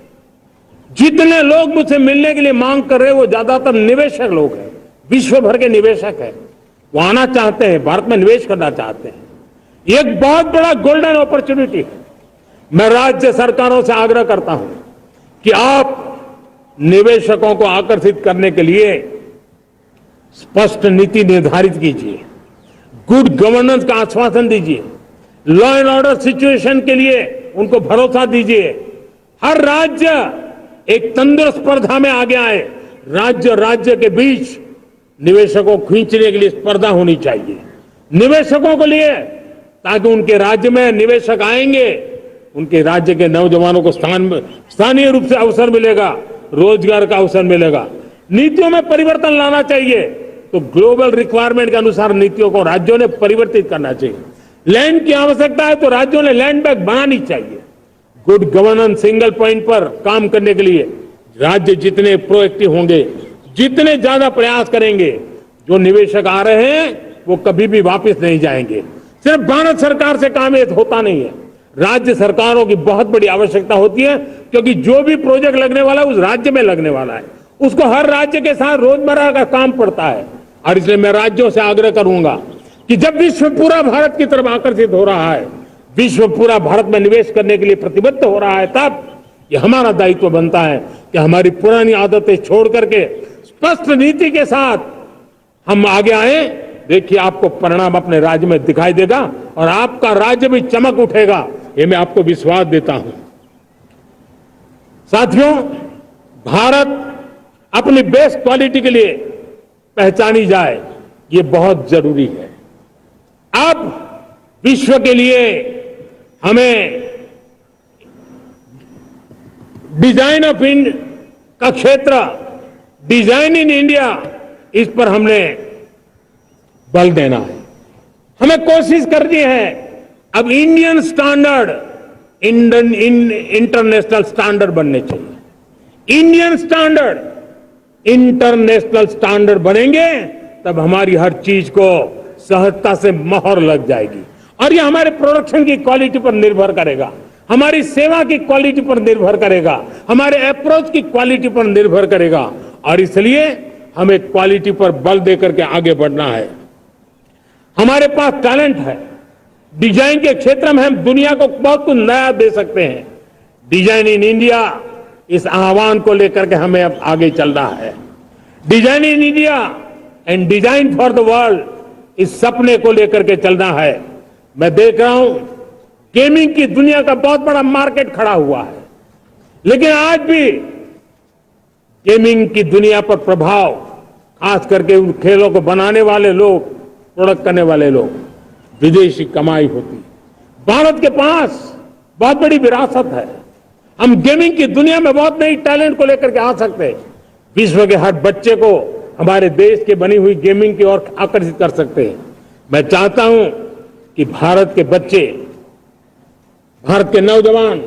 जितने लोग मुझसे मिलने के लिए मांग कर रहे हैं वो ज्यादातर निवेशक लोग हैं, विश्व भर के निवेशक हैं। वो आना चाहते हैं, भारत में निवेश करना चाहते हैं। ये एक बहुत बड़ा गोल्डन अपॉर्चुनिटी है। मैं राज्य सरकारों से आग्रह करता हूं कि आप निवेशकों को आकर्षित करने के लिए स्पष्ट नीति निर्धारित कीजिए, गुड गवर्नेंस का आश्वासन दीजिए, लॉ एंड ऑर्डर सिचुएशन के लिए उनको भरोसा दीजिए। हर राज्य एक तंदुरुस्त स्पर्धा में आगे आए। राज्य के बीच निवेशकों को खींचने के लिए स्पर्धा होनी चाहिए, निवेशकों को लिए, ताकि उनके राज्य में निवेशक आएंगे, उनके राज्य के नौजवानों को स्थानीय रूप से अवसर मिलेगा, रोजगार का अवसर मिलेगा। नीतियों में परिवर्तन लाना चाहिए तो ग्लोबल रिक्वायरमेंट के अनुसार नीतियों को राज्यों ने परिवर्तित करना चाहिए। लैंड की आवश्यकता है तो राज्यों ने लैंड बैंक बनानी चाहिए। गुड गवर्नेंस सिंगल पॉइंट पर काम करने के लिए राज्य जितने प्रोएक्टिव होंगे, जितने ज्यादा प्रयास करेंगे, जो निवेशक आ रहे हैं वो कभी भी वापस नहीं जाएंगे। सिर्फ भारत सरकार से काम ये होता नहीं है, राज्य सरकारों की बहुत बड़ी आवश्यकता होती है, क्योंकि जो भी प्रोजेक्ट लगने वाला है उस राज्य में लगने वाला है, उसको हर राज्य के साथ रोजमर्रा का काम पड़ता है। और इसलिए मैं राज्यों से आग्रह करूंगा कि जब विश्व पूरा भारत की तरफ आकर्षित हो रहा है, विश्व पूरा भारत में निवेश करने के लिए प्रतिबद्ध हो रहा है, तब ये हमारा दायित्व बनता है कि हमारी पुरानी आदतें छोड़ करके स्पष्ट नीति के साथ हम आगे आए। देखिए, आपको परिणाम अपने राज्य में दिखाई देगा और आपका राज्य भी चमक उठेगा, ये मैं आपको विश्वास देता हूं। साथियों, भारत अपनी बेस्ट क्वालिटी के लिए पहचानी जाए, ये बहुत जरूरी है। अब विश्व के लिए हमें डिजाइन ऑफ इंडिया का क्षेत्र, डिजाइन इन इंडिया, इस पर हमने बल देना है। हमें कोशिश करनी है अब इंडियन स्टैंडर्ड इंटरनेशनल स्टैंडर्ड बनने चाहिए। इंडियन स्टैंडर्ड इंटरनेशनल स्टैंडर्ड बनेंगे तब हमारी हर चीज को सहजता से मोहर लग जाएगी और ये हमारे प्रोडक्शन की क्वालिटी पर निर्भर करेगा, हमारी सेवा की क्वालिटी पर निर्भर करेगा, हमारे अप्रोच की क्वालिटी पर निर्भर करेगा। और इसलिए हमें क्वालिटी पर बल देकर के आगे बढ़ना है। हमारे पास टैलेंट है, डिजाइन के क्षेत्र में हम दुनिया को बहुत कुछ नया दे सकते हैं। डिजाइन इन इंडिया, इस आह्वान को लेकर के हमें अब आगे चलना है। Design in India and design for the world, इस सपने को लेकर के चलना है। मैं देख रहा हूं गेमिंग की दुनिया का बहुत बड़ा मार्केट खड़ा हुआ है, लेकिन आज भी गेमिंग की दुनिया पर प्रभाव खास करके उन खेलों को बनाने वाले लोग, प्रोडक्ट करने वाले लोग, विदेशी कमाई होती। भारत के पास बहुत बड़ी विरासत है। हम गेमिंग की दुनिया में बहुत नई टैलेंट को लेकर के आ सकते हैं। विश्व के हर बच्चे को हमारे देश की बनी हुई गेमिंग की ओर आकर्षित कर सकते हैं। मैं चाहता हूं कि भारत के बच्चे, भारत के नौजवान,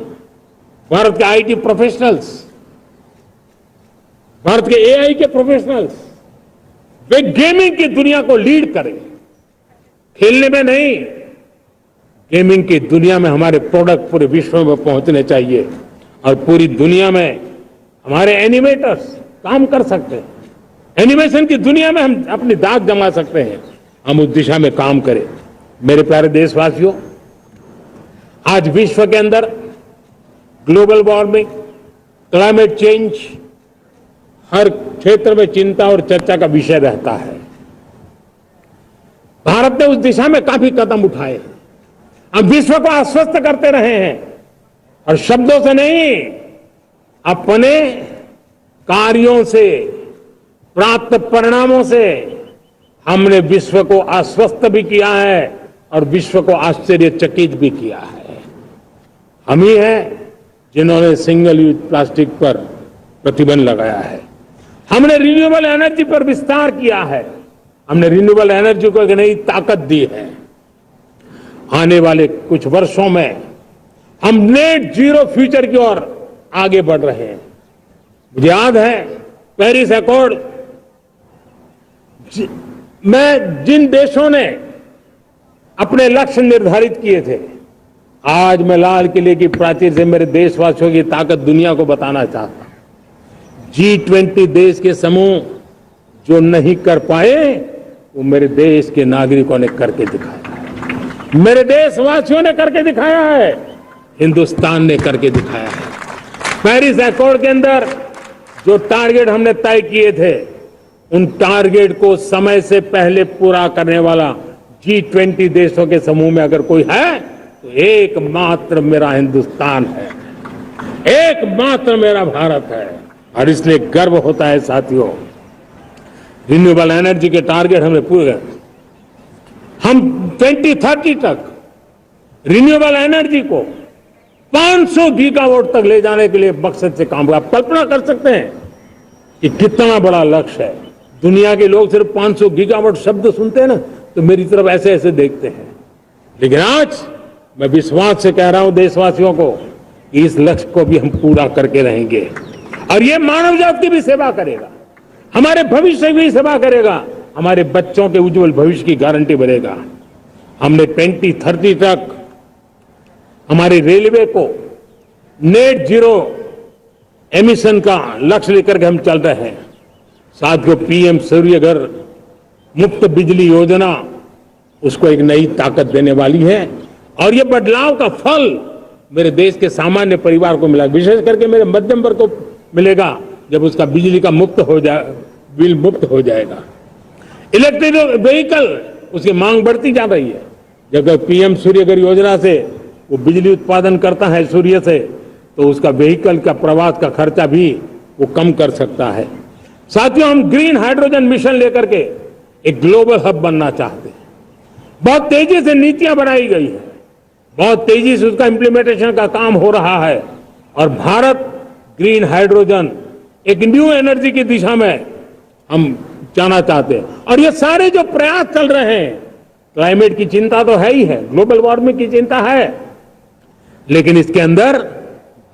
भारत के आईटी प्रोफेशनल्स, भारत के एआई के प्रोफेशनल्स, वे गेमिंग की दुनिया को लीड करें। खेलने में नहीं, गेमिंग की दुनिया में हमारे प्रोडक्ट पूरे विश्व में पहुंचने चाहिए और पूरी दुनिया में हमारे एनिमेटर्स काम कर सकते हैं। एनिमेशन की दुनिया में हम अपनी दाग जमा सकते हैं। हम उस दिशा में काम करें। मेरे प्यारे देशवासियों, आज विश्व के अंदर ग्लोबल वार्मिंग, क्लाइमेट चेंज हर क्षेत्र में चिंता और चर्चा का विषय रहता है। भारत ने उस दिशा में काफी कदम उठाए हैं। हम विश्व को आश्वस्त करते रहे हैं और शब्दों से नहीं, अपने कार्यों से, प्राप्त परिणामों से हमने विश्व को आश्वस्त भी किया है और विश्व को आश्चर्यचकित भी किया है। हम ही हैं जिन्होंने सिंगल यूज प्लास्टिक पर प्रतिबंध लगाया है। हमने रिन्यूएबल एनर्जी पर विस्तार किया है। हमने रिन्यूएबल एनर्जी को एक नई ताकत दी है। आने वाले कुछ वर्षों में हम नेट जीरो फ्यूचर की ओर आगे बढ़ रहे हैं। मुझे याद है पेरिस अकॉर्ड में जिन देशों ने अपने लक्ष्य निर्धारित किए थे, आज मैं लाल किले की प्राचीर से मेरे देशवासियों की ताकत दुनिया को बताना चाहता हूं। G20 देश के समूह जो नहीं कर पाए, वो मेरे देश के नागरिकों ने करके दिखाया है। मेरे देशवासियों ने करके दिखाया है। हिंदुस्तान ने करके दिखाया है। पेरिस अकॉर्ड के अंदर जो टारगेट हमने तय किए थे, उन टारगेट को समय से पहले पूरा करने वाला G20 देशों के समूह में अगर कोई है तो एकमात्र मेरा हिंदुस्तान है, एकमात्र मेरा भारत है। और इसलिए गर्व होता है साथियों। रिन्यूएबल एनर्जी के टारगेट हमने पूरे, हम 2030 तक रिन्यूएबल एनर्जी को 500 गीगावाट तक ले जाने के लिए मकसद से काम। आप कल्पना कर सकते हैं कि कितना बड़ा लक्ष्य है। दुनिया के लोग सिर्फ 500 गीगावाट शब्द सुनते हैं ना, तो मेरी तरफ ऐसे ऐसे देखते हैं। लेकिन आज मैं विश्वास से कह रहा हूं देशवासियों को कि इस लक्ष्य को भी हम पूरा करके रहेंगे। और ये मानव जाति की भी सेवा करेगा, हमारे भविष्य की भी सेवा करेगा, हमारे बच्चों के उज्जवल भविष्य की गारंटी बनेगा। हमने 2030 तक हमारी रेलवे को नेट जीरो एमिशन का लक्ष्य लेकर के हम चल रहे हैं। साथियों, पीएम सूर्य घर मुफ्त बिजली योजना उसको एक नई ताकत देने वाली है। और ये बदलाव का फल मेरे देश के सामान्य परिवार को मिला, विशेष करके मेरे मध्यम वर्ग को मिलेगा जब उसका बिजली का मुफ्त हो जाए, बिल मुफ्त हो जाएगा। इलेक्ट्रिक व्हीकल उसकी मांग बढ़ती जा रही है। जब पीएम सूर्य घर योजना से वो बिजली उत्पादन करता है सूर्य से, तो उसका व्हीकल का प्रवास का खर्चा भी वो कम कर सकता है। साथियों, हम ग्रीन हाइड्रोजन मिशन लेकर के एक ग्लोबल हब बनना चाहते हैं। बहुत तेजी से नीतियां बनाई गई है, बहुत तेजी से उसका इंप्लीमेंटेशन का काम हो रहा है। और भारत ग्रीन हाइड्रोजन एक न्यू एनर्जी की दिशा में हम जाना चाहते हैं। और ये सारे जो प्रयास चल रहे हैं, क्लाइमेट की चिंता तो है ही है, ग्लोबल वार्मिंग की चिंता है, लेकिन इसके अंदर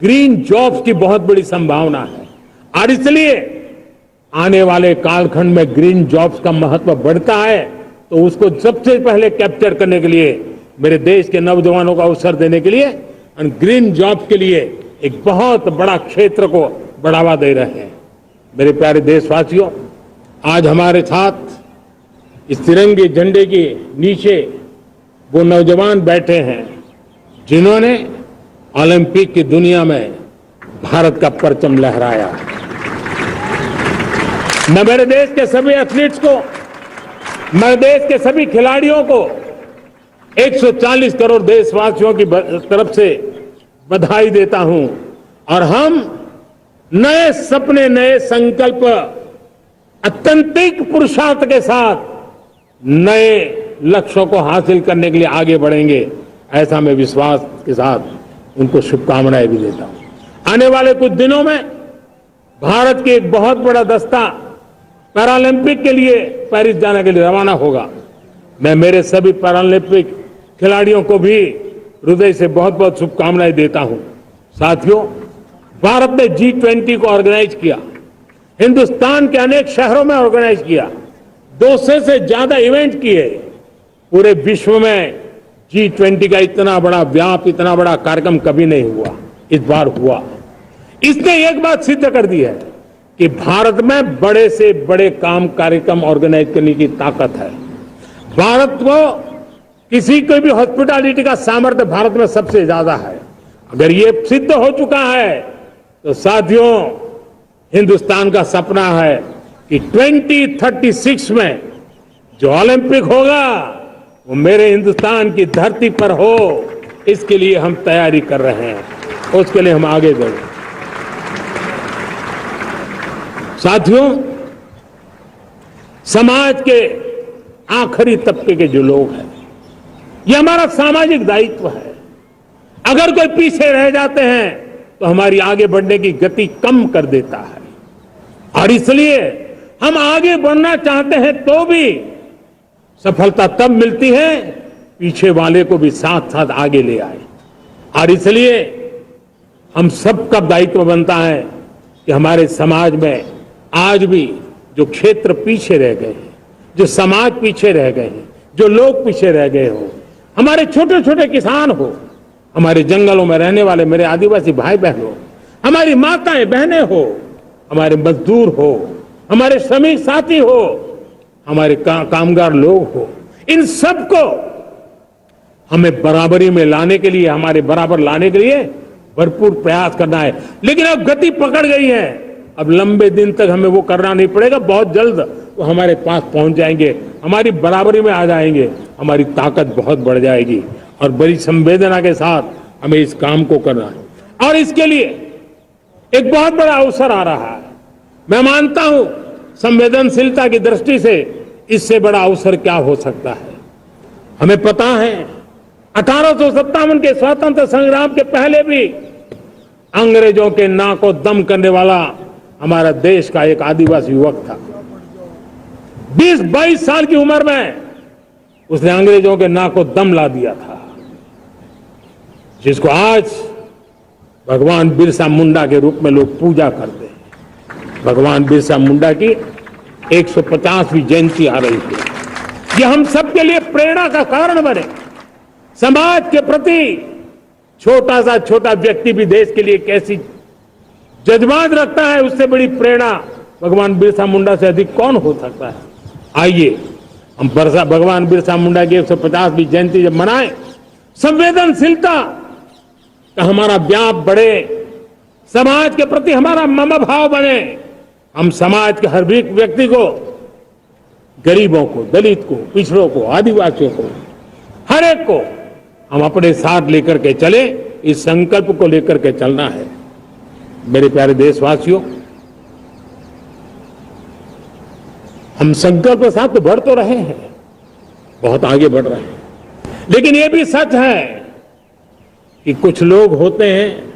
ग्रीन जॉब्स की बहुत बड़ी संभावना है। और इसलिए आने वाले कालखंड में ग्रीन जॉब्स का महत्व बढ़ता है, तो उसको सबसे पहले कैप्चर करने के लिए मेरे देश के नौजवानों को अवसर देने के लिए और ग्रीन जॉब्स के लिए एक बहुत बड़ा क्षेत्र को बढ़ावा दे रहे हैं। मेरे प्यारे देशवासियों, आज हमारे साथ इस तिरंगे झंडे के नीचे वो नौजवान बैठे हैं जिन्होंने ओलंपिक की दुनिया में भारत का परचम लहराया। मैं मेरे देश के सभी एथलीट्स को, मैं देश के सभी खिलाड़ियों को 140 करोड़ देशवासियों की तरफ से बधाई देता हूं। और हम नए सपने, नए संकल्प अत्यंतिक पुरुषार्थ के साथ नए लक्ष्यों को हासिल करने के लिए आगे बढ़ेंगे, ऐसा मैं विश्वास के साथ उनको शुभकामनाएं भी देता हूं। आने वाले कुछ दिनों में भारत के एक बहुत बड़ा दस्ता पैरालंपिक के लिए पेरिस जाने के लिए रवाना होगा। मैं मेरे सभी पैरालंपिक खिलाड़ियों को भी हृदय से बहुत बहुत शुभकामनाएं देता हूं। साथियों, भारत ने G20 को ऑर्गेनाइज किया, हिंदुस्तान के अनेक शहरों में ऑर्गेनाइज किया, 200 से ज्यादा इवेंट किए। पूरे विश्व में G20 का इतना बड़ा व्याप, इतना बड़ा कार्यक्रम कभी नहीं हुआ, इस बार हुआ। इसने एक बात सिद्ध कर दी है कि भारत में बड़े से बड़े काम, कार्यक्रम ऑर्गेनाइज करने की ताकत है। भारत को किसी को भी हॉस्पिटैलिटी का सामर्थ्य भारत में सबसे ज्यादा है। अगर ये सिद्ध हो चुका है तो साथियों, हिंदुस्तान का सपना है कि 2036 में जो ओलंपिक होगा वो मेरे हिंदुस्तान की धरती पर हो। इसके लिए हम तैयारी कर रहे हैं, उसके लिए हम आगे बढ़े। साथियों, समाज के आखिरी तबके के जो लोग हैं, ये हमारा सामाजिक दायित्व है। अगर कोई पीछे रह जाते हैं तो हमारी आगे बढ़ने की गति कम कर देता है, और इसलिए हम आगे बढ़ना चाहते हैं तो भी सफलता तब मिलती है पीछे वाले को भी साथ साथ आगे ले आए। और इसलिए हम सबका दायित्व बनता है कि हमारे समाज में आज भी जो क्षेत्र पीछे रह गए हैं, जो समाज पीछे रह गए हैं, जो लोग पीछे रह गए हो, हमारे छोटे छोटे किसान हो, हमारे जंगलों में रहने वाले मेरे आदिवासी भाई बहन हो, हमारी माताएं बहनें हो, हमारे मजदूर हो, हमारे श्रमिक साथी हो, हमारे कामगार लोग हो, इन सबको हमें बराबरी में लाने के लिए, हमारे बराबर लाने के लिए भरपूर प्रयास करना है। लेकिन अब गति पकड़ गई है, अब लंबे दिन तक हमें वो करना नहीं पड़ेगा। बहुत जल्द वो हमारे पास पहुंच जाएंगे, हमारी बराबरी में आ जाएंगे, हमारी ताकत बहुत बढ़ जाएगी। और बड़ी संवेदना के साथ हमें इस काम को करना है, और इसके लिए एक बहुत बड़ा अवसर आ रहा है। मैं मानता हूं संवेदनशीलता की दृष्टि से इससे बड़ा अवसर क्या हो सकता है। हमें पता है 1857 के स्वतंत्र संग्राम के पहले भी अंग्रेजों के नाक को दम करने वाला हमारा देश का एक आदिवासी युवक था। 20-22 साल की उम्र में उसने अंग्रेजों के नाक को दम ला दिया था, जिसको आज भगवान बिरसा मुंडा के रूप में लोग पूजा करते हैं। भगवान बिरसा मुंडा की 150वीं जयंती आ रही है। ये हम सबके लिए प्रेरणा का कारण बने। समाज के प्रति छोटा सा छोटा व्यक्ति भी देश के लिए कैसी जज्बात रखता है, उससे बड़ी प्रेरणा भगवान बिरसा मुंडा से अधिक कौन हो सकता है। आइए हम भगवान बिरसा मुंडा की 150वीं जयंती जब मनाएं, संवेदनशीलता का हमारा व्याप बढ़े, समाज के प्रति हमारा ममभाव बने। हम समाज के हर एक व्यक्ति को, गरीबों को, दलित को, पिछड़ों को, आदिवासियों को, हर एक को हम अपने साथ लेकर के चले। इस संकल्प को लेकर के चलना है। मेरे प्यारे देशवासियों, हम संकल्प के साथ तो बढ़ तो रहे हैं, बहुत आगे बढ़ रहे हैं, लेकिन ये भी सच है कि कुछ लोग होते हैं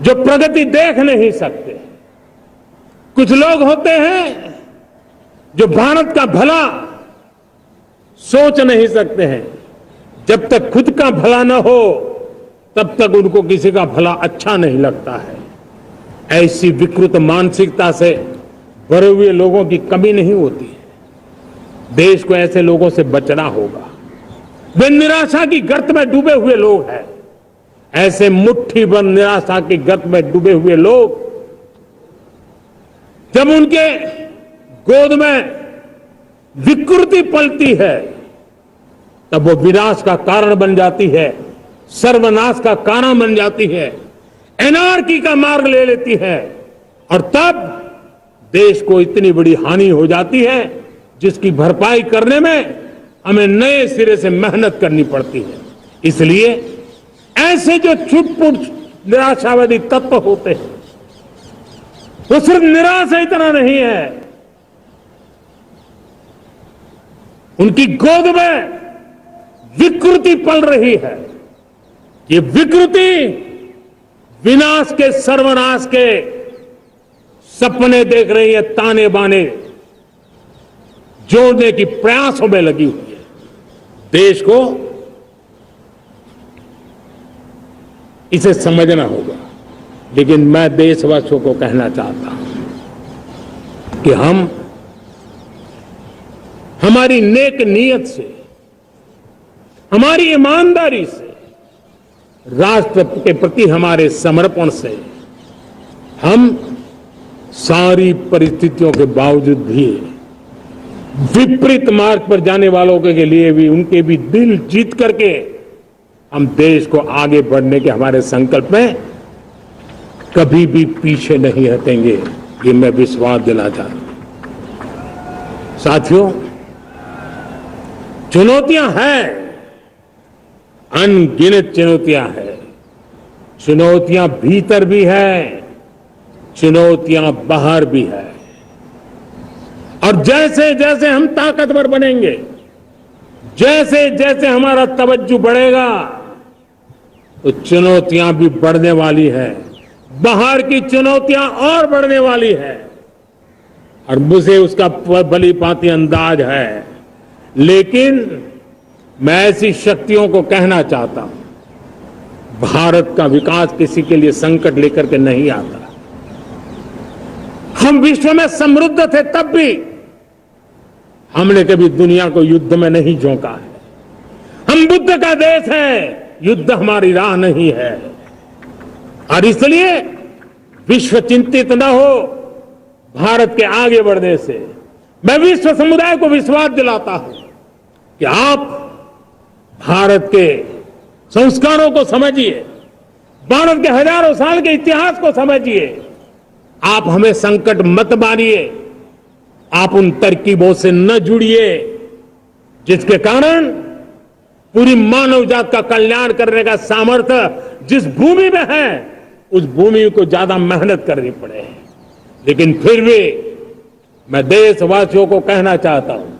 जो प्रगति देख नहीं सकते। कुछ लोग होते हैं जो भारत का भला सोच नहीं सकते हैं। जब तक खुद का भला न हो तब तक उनको किसी का भला अच्छा नहीं लगता है। ऐसी विकृत मानसिकता से भरे हुए लोगों की कमी नहीं होती है। देश को ऐसे लोगों से बचना होगा। वे निराशा की गर्त में डूबे हुए लोग हैं। ऐसे मुट्ठी भर निराशा की गर्त में डूबे हुए लोग, जब उनके गोद में विकृति पलती है तब वो विनाश का कारण बन जाती है, सर्वनाश का कारण बन जाती है, एनार्की का मार्ग ले लेती है, और तब देश को इतनी बड़ी हानि हो जाती है जिसकी भरपाई करने में हमें नए सिरे से मेहनत करनी पड़ती है। इसलिए ऐसे जो छुटपुट निराशावादी तत्व होते हैं, वो सिर्फ निराशा इतना नहीं है, उनकी गोद में विकृति पल रही है। ये विकृति विनाश के, सर्वनाश के सपने देख रही है, ताने बाने जोड़ने की प्रयासों में लगी हुई है। देश को इसे समझना होगा। लेकिन मैं देशवासियों को कहना चाहता हूं कि हम हमारी नेक नीयत से, हमारी ईमानदारी से, राष्ट्र के प्रति हमारे समर्पण से हम सारी परिस्थितियों के बावजूद भी विपरीत मार्ग पर जाने वालों के लिए भी, उनके भी दिल जीत करके हम देश को आगे बढ़ने के हमारे संकल्प में कभी भी पीछे नहीं हटेंगे। ये मैं विश्वास दिलाना चाहता हूं। साथियों, चुनौतियां हैं, अनगिनत चुनौतियां हैं। चुनौतियां भीतर भी है, चुनौतियां बाहर भी है। और जैसे जैसे हम ताकतवर बनेंगे, जैसे जैसे हमारा तवज्जो बढ़ेगा, तो चुनौतियां भी बढ़ने वाली है। बाहर की चुनौतियां और बढ़ने वाली है और मुझे उसका भली भांति अंदाज है। लेकिन मैं ऐसी शक्तियों को कहना चाहता हूं, भारत का विकास किसी के लिए संकट लेकर के नहीं आता। हम विश्व में समृद्ध थे, तब भी हमने कभी दुनिया को युद्ध में नहीं झोंका है। हम बुद्ध का देश है, युद्ध हमारी राह नहीं है। और इसलिए विश्व चिंतित न हो भारत के आगे बढ़ने से। मैं विश्व समुदाय को विश्वास दिलाता हूं कि आप भारत के संस्कारों को समझिए, भारत के हजारों साल के इतिहास को समझिए। आप हमें संकट मत मारिए, आप उन तरकीबों से न जुड़िए जिसके कारण पूरी मानव जात का कल्याण करने का सामर्थ्य जिस भूमि में है, उस भूमि को ज्यादा मेहनत करनी पड़े। लेकिन फिर भी मैं देशवासियों को कहना चाहता हूं,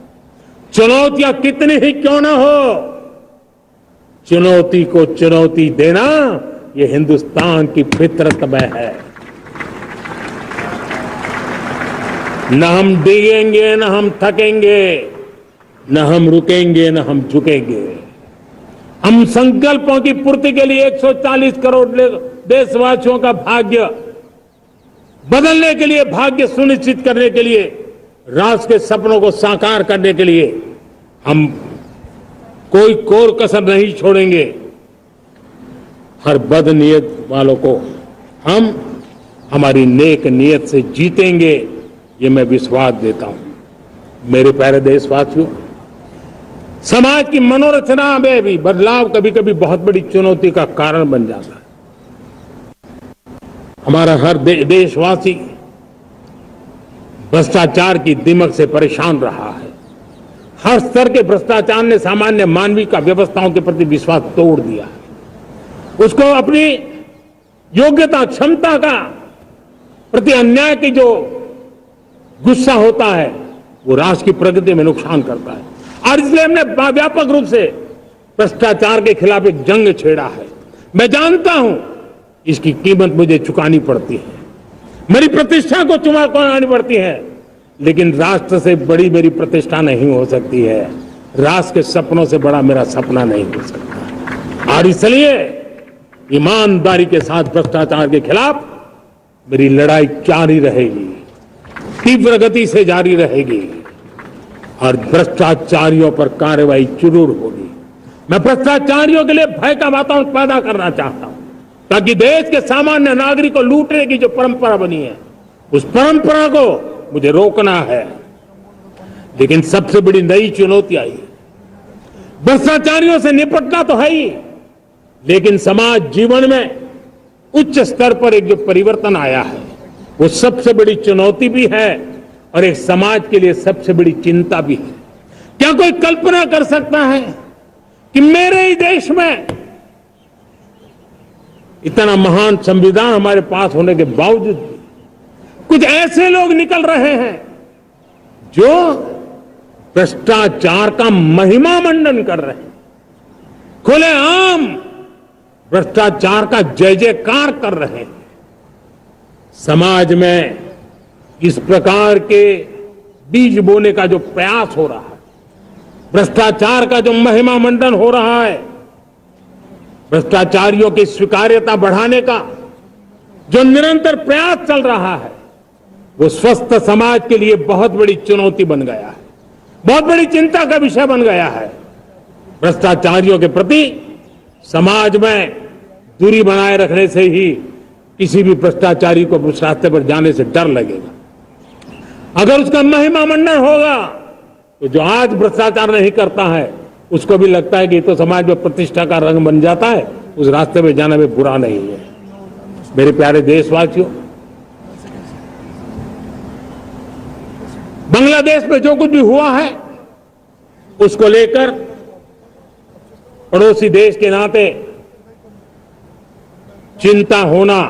चुनौतियां कितनी ही क्यों ना हो, चुनौती को चुनौती देना ये हिंदुस्तान की फितरत में है। न हम डिगेंगे, न हम थकेंगे, न हम रुकेंगे, न हम झुकेंगे। हम संकल्पों की पूर्ति के लिए 140 करोड़ देशवासियों का भाग्य बदलने के लिए, भाग्य सुनिश्चित करने के लिए, राष्ट्र के सपनों को साकार करने के लिए हम कोई कोर कसर नहीं छोड़ेंगे। हर बदनीयत वालों को हम हमारी नेक नीयत से जीतेंगे, ये मैं विश्वास देता हूं। मेरे प्यारे देशवासियों, समाज की मनोरचना में भी बदलाव कभी कभी बहुत बड़ी चुनौती का कारण बन जाता है। हमारा हर देशवासी भ्रष्टाचार की दिमक से परेशान रहा है। हर स्तर के भ्रष्टाचार ने सामान्य मानवीय का व्यवस्थाओं के प्रति विश्वास तोड़ दिया है। उसको अपनी योग्यता, क्षमता का प्रति अन्याय की जो गुस्सा होता है, वो राष्ट्र की प्रगति में नुकसान करता है। और इसलिए हमने व्यापक रूप से भ्रष्टाचार के खिलाफ एक जंग छेड़ा है। मैं जानता हूं इसकी कीमत मुझे चुकानी पड़ती है, मेरी प्रतिष्ठा को चुकानी पड़ती है, लेकिन राष्ट्र से बड़ी मेरी प्रतिष्ठा नहीं हो सकती है, राष्ट्र के सपनों से बड़ा मेरा सपना नहीं हो सकता। और इसलिए ईमानदारी के साथ भ्रष्टाचार के खिलाफ मेरी लड़ाई जारी रहेगी, तीव्र गति से जारी रहेगी और भ्रष्टाचारियों पर कार्रवाई जरूर होगी। मैं भ्रष्टाचारियों के लिए भय का वातावरण पैदा करना चाहता हूं, ताकि देश के सामान्य नागरिक को लूटने की जो परंपरा बनी है, उस परंपरा को मुझे रोकना है। लेकिन सबसे बड़ी नई चुनौती आई, भ्रष्टाचारियों से निपटना तो है ही, लेकिन समाज जीवन में उच्च स्तर पर एक जो परिवर्तन आया है, वो सबसे बड़ी चुनौती भी है और एक समाज के लिए सबसे बड़ी चिंता भी है। क्या कोई कल्पना कर सकता है कि मेरे ही देश में इतना महान संविधान हमारे पास होने के बावजूद भी कुछ ऐसे लोग निकल रहे हैं जो भ्रष्टाचार का महिमा मंडन कर रहे हैं, खुलेआम भ्रष्टाचार का जय जयकार कर रहे हैं। समाज में इस प्रकार के बीज बोने का जो प्रयास हो रहा है, भ्रष्टाचार का जो महिमा मंडन हो रहा है, भ्रष्टाचारियों की स्वीकार्यता बढ़ाने का जो निरंतर प्रयास चल रहा है, वो स्वस्थ समाज के लिए बहुत बड़ी चुनौती बन गया है, बहुत बड़ी चिंता का विषय बन गया है। भ्रष्टाचारियों के प्रति समाज में दूरी बनाए रखने से ही किसी भी भ्रष्टाचारी को उस रास्ते पर जाने से डर लगेगा। अगर उसका महिमा मंडन होगा तो जो आज भ्रष्टाचार नहीं करता है उसको भी लगता है कि तो समाज में प्रतिष्ठा का रंग बन जाता है, उस रास्ते में जाने में बुरा नहीं है। मेरे प्यारे देशवासियों, बांग्लादेश में जो कुछ भी हुआ है उसको लेकर पड़ोसी देश के नाते चिंता होना,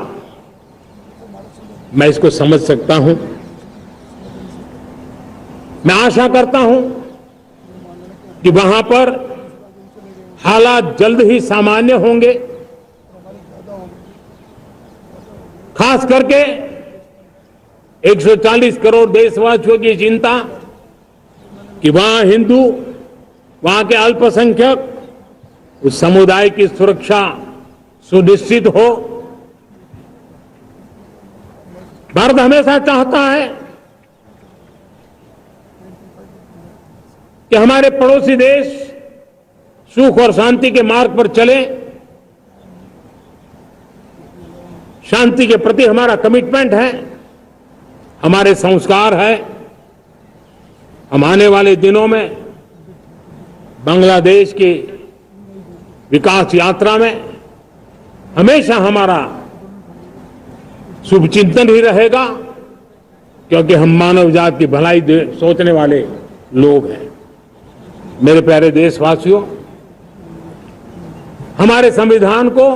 मैं इसको समझ सकता हूं। मैं आशा करता हूं कि वहां पर हालात जल्द ही सामान्य होंगे, खास करके 140 करोड़ देशवासियों की चिंता कि वहां हिंदू, वहां के अल्पसंख्यक, उस समुदाय की सुरक्षा सुनिश्चित हो। भारत हमेशा चाहता है कि हमारे पड़ोसी देश सुख और शांति के मार्ग पर चले। शांति के प्रति हमारा कमिटमेंट है, हमारे संस्कार है। हम आने वाले दिनों में बांग्लादेश की विकास यात्रा में हमेशा हमारा शुभचिंतन ही रहेगा, क्योंकि हम मानव जाति की भलाई सोचने वाले लोग हैं। मेरे प्यारे देशवासियों, हमारे संविधान को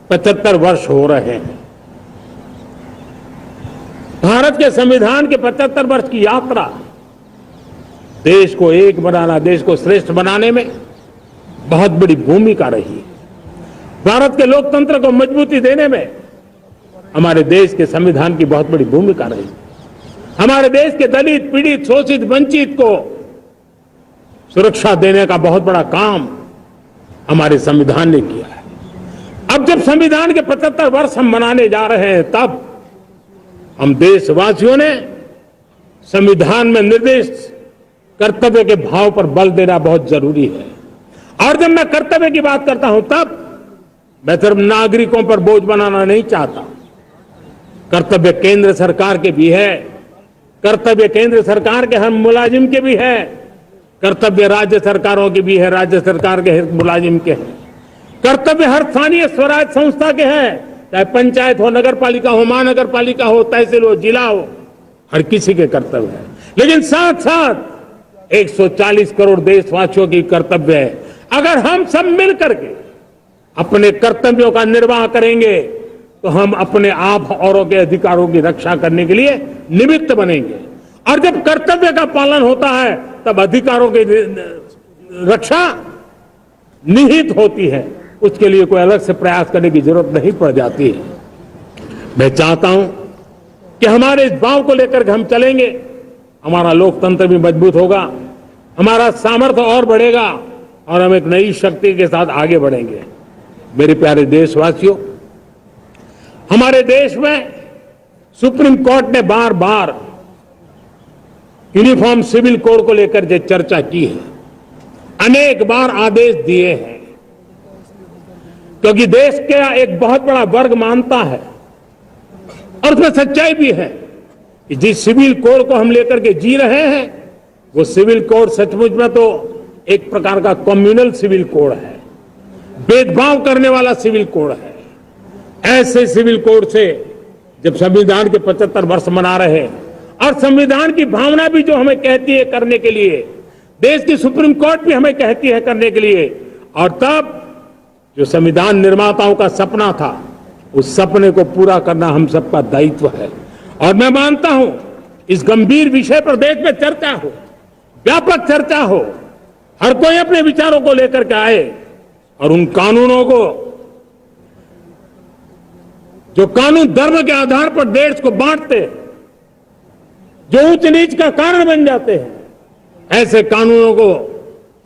75 वर्ष हो रहे हैं। भारत के संविधान के 75 वर्ष की यात्रा देश को एक बनाना, देश को श्रेष्ठ बनाने में बहुत बड़ी भूमिका रही है। भारत के लोकतंत्र को मजबूती देने में हमारे देश के संविधान की बहुत बड़ी भूमिका रही। हमारे देश के दलित, पीड़ित, शोषित, वंचित को सुरक्षा देने का बहुत बड़ा काम हमारे संविधान ने किया है। अब जब संविधान के 75 वर्ष हम मनाने जा रहे हैं, तब हम देशवासियों ने संविधान में निर्दिष्ट कर्तव्य के भाव पर बल देना बहुत जरूरी है। और जब मैं कर्तव्य की बात करता हूं, तब मैं सिर्फ नागरिकों पर बोझ बनाना नहीं चाहता। कर्तव्य केंद्र सरकार के भी है, कर्तव्य केंद्र सरकार के हर मुलाजिम के भी है, कर्तव्य राज्य सरकारों के भी है, राज्य सरकार के हर मुलाजिम के हैं, कर्तव्य हर स्थानीय स्वराज संस्था के हैं, चाहे पंचायत हो, नगर पालिका हो, महानगर पालिका हो, तहसील हो, जिला हो, हर किसी के कर्तव्य है। लेकिन साथ साथ 140 करोड़ देशवासियों की कर्तव्य है। अगर हम सब मिल करके अपने कर्तव्यों का निर्वाह करेंगे तो हम अपने आप औरों के अधिकारों की रक्षा करने के लिए निमित्त बनेंगे। और जब कर्तव्य का पालन होता है तब अधिकारों की रक्षा निहित होती है, उसके लिए कोई अलग से प्रयास करने की जरूरत नहीं पड़ जाती है। मैं चाहता हूं कि हमारे इस भाव को लेकर हम चलेंगे, हमारा लोकतंत्र भी मजबूत होगा, हमारा सामर्थ्य और बढ़ेगा और हम एक नई शक्ति के साथ आगे बढ़ेंगे। मेरे प्यारे देशवासियों, हमारे देश में सुप्रीम कोर्ट ने बार बार यूनिफॉर्म सिविल कोड को लेकर जो चर्चा की है, अनेक बार आदेश दिए हैं, क्योंकि देश का एक बहुत बड़ा वर्ग मानता है और उसमें सच्चाई भी है कि जिस सिविल कोड को हम लेकर के जी रहे हैं, वो सिविल कोड सचमुच में तो एक प्रकार का कम्युनल सिविल कोड है, भेदभाव करने वाला सिविल कोड है। ऐसे सिविल कोड से जब संविधान के 75 वर्ष मना रहे हैं और संविधान की भावना भी जो हमें कहती है करने के लिए, देश की सुप्रीम कोर्ट भी हमें कहती है करने के लिए, और तब जो संविधान निर्माताओं का सपना था, उस सपने को पूरा करना हम सबका दायित्व है। और मैं मानता हूं इस गंभीर विषय पर देश में चर्चा हो, व्यापक चर्चा हो, हर कोई अपने विचारों को लेकर के आए और उन कानूनों को, जो कानून धर्म के आधार पर देश को बांटते हैं, जो ऊंच नीच का कारण बन जाते हैं, ऐसे कानूनों को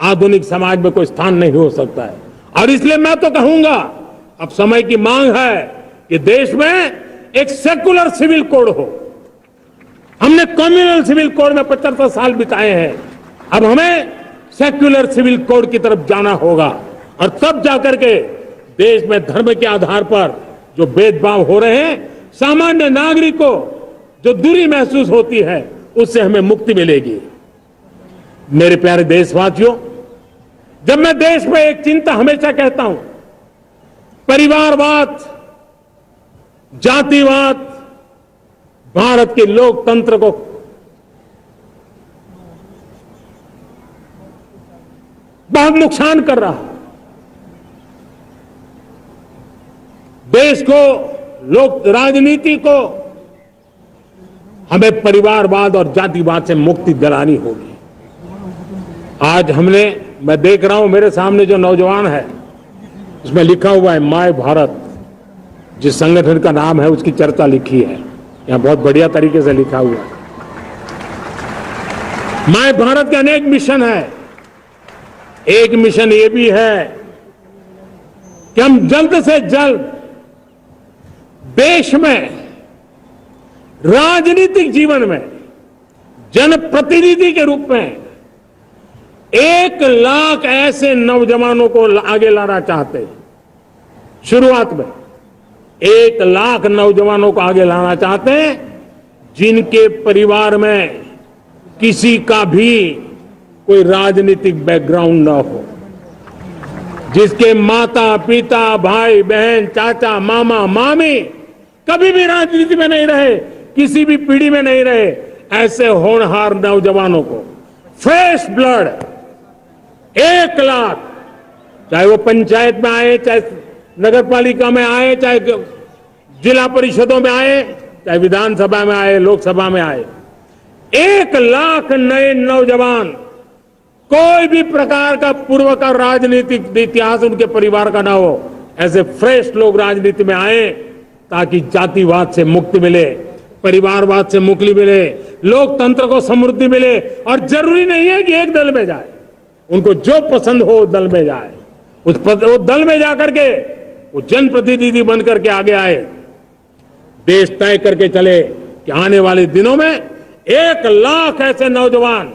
आधुनिक समाज में कोई स्थान नहीं हो सकता है। और इसलिए मैं तो कहूंगा, अब समय की मांग है कि देश में एक सेकुलर सिविल कोड हो। हमने कम्युनल सिविल कोड में 75 साल बिताए हैं, अब हमें सेक्युलर सिविल कोड की तरफ जाना होगा और तब जाकर के देश में धर्म के आधार पर जो भेदभाव हो रहे हैं, सामान्य नागरिक को जो दूरी महसूस होती है, उससे हमें मुक्ति मिलेगी। मेरे प्यारे देशवासियों, जब मैं देश में एक चिंता हमेशा कहता हूं, परिवारवाद, जातिवाद भारत के लोकतंत्र को बहुत नुकसान कर रहा है। देश को, लोक राजनीति को हमें परिवारवाद और जातिवाद से मुक्ति दिलानी होगी। आज मैं देख रहा हूं मेरे सामने जो नौजवान है, उसमें लिखा हुआ है माय भारत, जिस संगठन का नाम है उसकी चर्चा लिखी है, यहां बहुत बढ़िया तरीके से लिखा हुआ है। माय भारत के अनेक मिशन है। एक मिशन ये भी है कि हम जल्द से जल्द देश में राजनीतिक जीवन में जनप्रतिनिधि के रूप में 1 लाख ऐसे नौजवानों को आगे लाना चाहते हैं। शुरुआत में 1 लाख नौजवानों को आगे लाना चाहते हैं, जिनके परिवार में किसी का भी कोई राजनीतिक बैकग्राउंड न हो, जिसके माता पिता भाई बहन चाचा मामा मामी कभी भी राजनीति में नहीं रहे, किसी भी पीढ़ी में नहीं रहे, ऐसे होनहार नौजवानों को फ्रेश ब्लड 1 लाख, चाहे वो पंचायत में आए, चाहे नगर पालिका में आए, चाहे जिला परिषदों में आए, चाहे विधानसभा में आए, लोकसभा में आए, 1 लाख नए नौजवान, कोई भी प्रकार का पूर्व का राजनीतिक इतिहास उनके परिवार का ना हो, ऐसे फ्रेश लोग राजनीति में आए ताकि जातिवाद से मुक्ति मिले, परिवारवाद से मुक्ति मिले, लोकतंत्र को समृद्धि मिले। और जरूरी नहीं है कि एक दल में जाए, उनको जो पसंद हो उस दल में जाए, उस दल में जाकर के वो जनप्रतिनिधि बन करके आगे आए। देश तय करके चले कि आने वाले दिनों में 1 लाख ऐसे नौजवान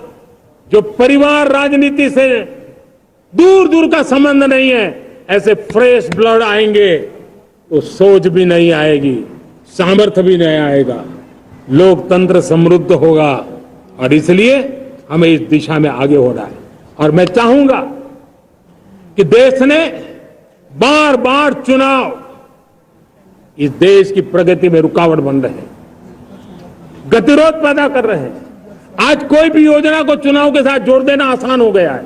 जो परिवार राजनीति से दूर दूर का संबंध नहीं है, ऐसे फ्रेश ब्लड आएंगे तो सोच भी नहीं आएगी, सामर्थ्य भी नहीं आएगा, लोकतंत्र समृद्ध होगा। और इसलिए हमें इस दिशा में आगे होना है। और मैं चाहूंगा कि देश ने बार बार चुनाव इस देश की प्रगति में रुकावट बन रहे हैं, गतिरोध पैदा कर रहे हैं। आज कोई भी योजना को चुनाव के साथ जोड़ देना आसान हो गया है,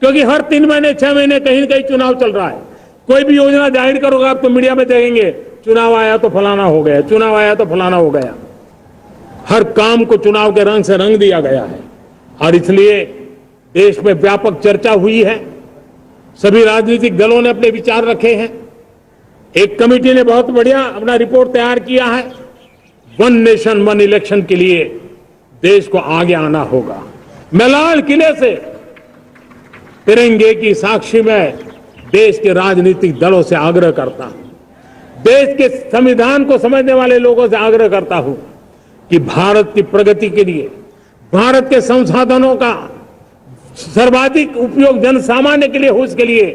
क्योंकि हर 3 महीने 6 महीने कहीं न कहीं चुनाव चल रहा है। कोई भी योजना जाहिर करोगे आप तो मीडिया में देखेंगे, चुनाव आया तो फलाना हो गया, चुनाव आया तो फलाना हो गया। हर काम को चुनाव के रंग से रंग दिया गया है। और इसलिए देश में व्यापक चर्चा हुई है, सभी राजनीतिक दलों ने अपने विचार रखे हैं। एक कमेटी ने बहुत बढ़िया अपना रिपोर्ट तैयार किया है। 1 नेशन 1 इलेक्शन के लिए देश को आगे आना होगा। मैं लाल किले से तिरंगे की साक्षी में देश के राजनीतिक दलों से आग्रह करता हूं, देश के संविधान को समझने वाले लोगों से आग्रह करता हूं कि भारत की प्रगति के लिए, भारत के संसाधनों का सर्वाधिक उपयोग जन सामान्य के लिए हो, इसके लिए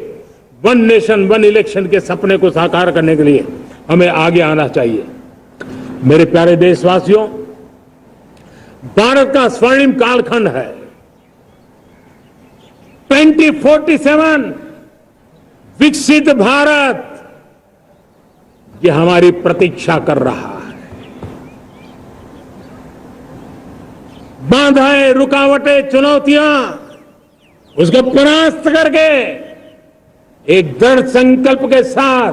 1 नेशन 1 इलेक्शन के सपने को साकार करने के लिए हमें आगे आना चाहिए। मेरे प्यारे देशवासियों, भारत का स्वर्णिम कालखंड है। 2047 विकसित भारत, ये हमारी प्रतीक्षा कर रहा है। बाधाएं, रुकावटें, चुनौतियां, उसको परास्त करके एक दृढ़ संकल्प के साथ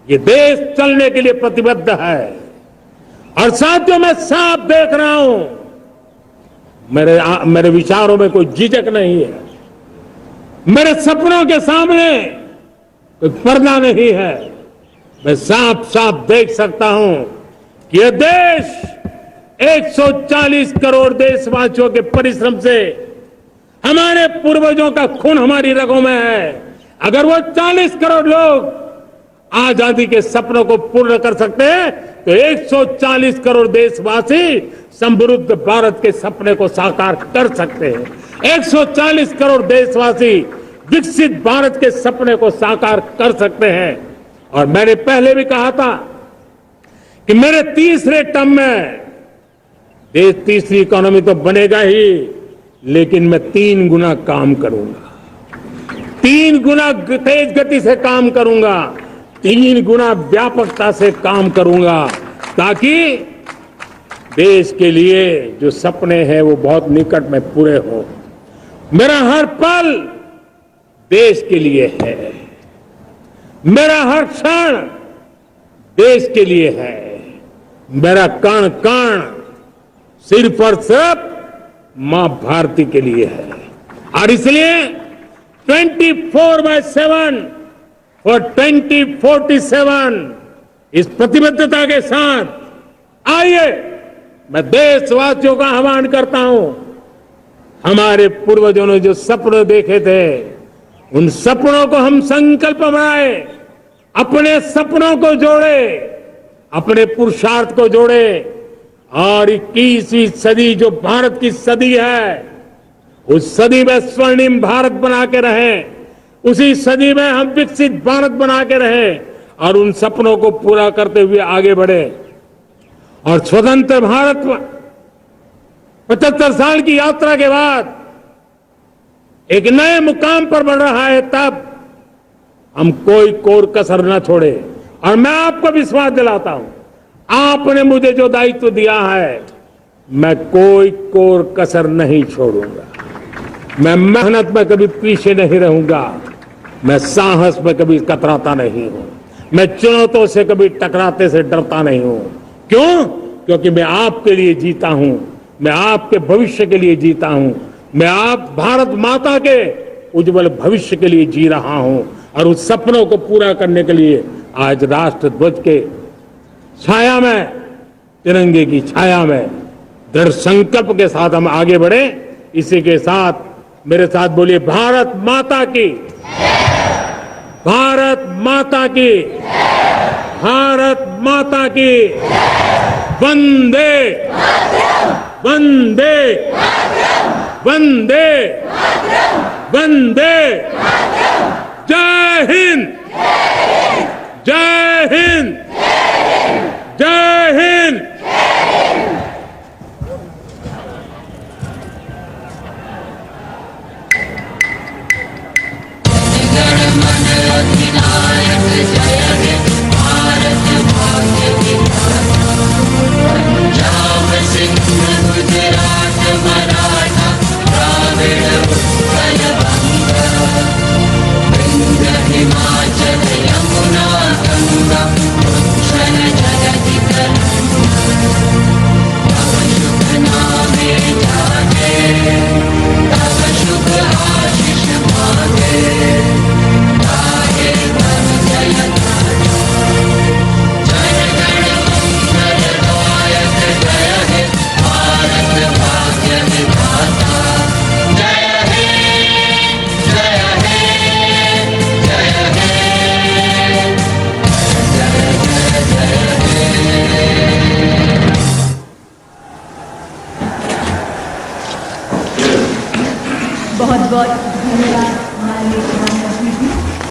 ये देश चलने के लिए प्रतिबद्ध है। और साथियों, मैं साफ देख रहा हूं, मेरे विचारों में कोई झिझक नहीं है। मेरे सपनों के सामने कोई पर्दा नहीं है। मैं साफ साफ देख सकता हूं कि यह देश 140 करोड़ देशवासियों के परिश्रम से, हमारे पूर्वजों का खून हमारी रगों में है। अगर वो 40 करोड़ लोग आजादी के सपनों को पूर्ण कर सकते हैं तो 140 करोड़ देशवासी समृद्ध भारत के सपने को साकार कर सकते हैं। 140 करोड़ देशवासी विकसित भारत के सपने को साकार कर सकते हैं। और मैंने पहले भी कहा था कि मेरे तीसरे टर्म में देश तीसरी इकोनॉमी तो बनेगा ही, लेकिन मैं 3 गुना काम करूंगा, 3 गुना तेज गति से काम करूंगा, 3 गुना व्यापकता से काम करूंगा, ताकि देश के लिए जो सपने हैं वो बहुत निकट में पूरे हो। मेरा हर पल देश के लिए है, मेरा हर क्षण देश के लिए है, मेरा कण कण सिर्फ और सिर्फ मां भारती के लिए है। और इसलिए 24/7 और 2047 इस प्रतिबद्धता के साथ आइए, मैं देशवासियों का आह्वान करता हूं। हमारे पूर्वजों ने जो सपने देखे थे, उन सपनों को हम संकल्प बनाए, अपने सपनों को जोड़े, अपने पुरुषार्थ को जोड़े, और 21वीं सदी जो भारत की सदी है, उस सदी में स्वर्णिम भारत बना के रहें, उसी सदी में हम विकसित भारत बना के रहें और उन सपनों को पूरा करते हुए आगे बढ़े। और स्वतंत्र भारत 75 साल की यात्रा के बाद एक नए मुकाम पर बढ़ रहा है, तब हम कोई कोर कसर न छोड़े। और मैं आपको विश्वास दिलाता हूं, आपने मुझे जो दायित्व दिया है, मैं कोई कोर कसर नहीं छोड़ूंगा। मैं मेहनत में कभी पीछे नहीं रहूंगा, मैं साहस में कभी कतराता नहीं हूं, मैं चुनौतियों से कभी टकराते से डरता नहीं हूं। क्यों? क्योंकि मैं आपके लिए जीता हूं, मैं आपके भविष्य के लिए जीता हूं, मैं आप भारत माता के उज्जवल भविष्य के लिए जी रहा हूं। और उस सपनों को पूरा करने के लिए आज राष्ट्र ध्वज के छाया में, तिरंगे की छाया में दृढ़ संकल्प के साथ हम आगे बढ़े। इसी के साथ मेरे साथ बोलिए, भारत माता की, भारत माता की, भारत माता की, वंदे वंदे वंदे वंदे। जय हिंद, जय हिंद, जय हिंद। बहुत बहुत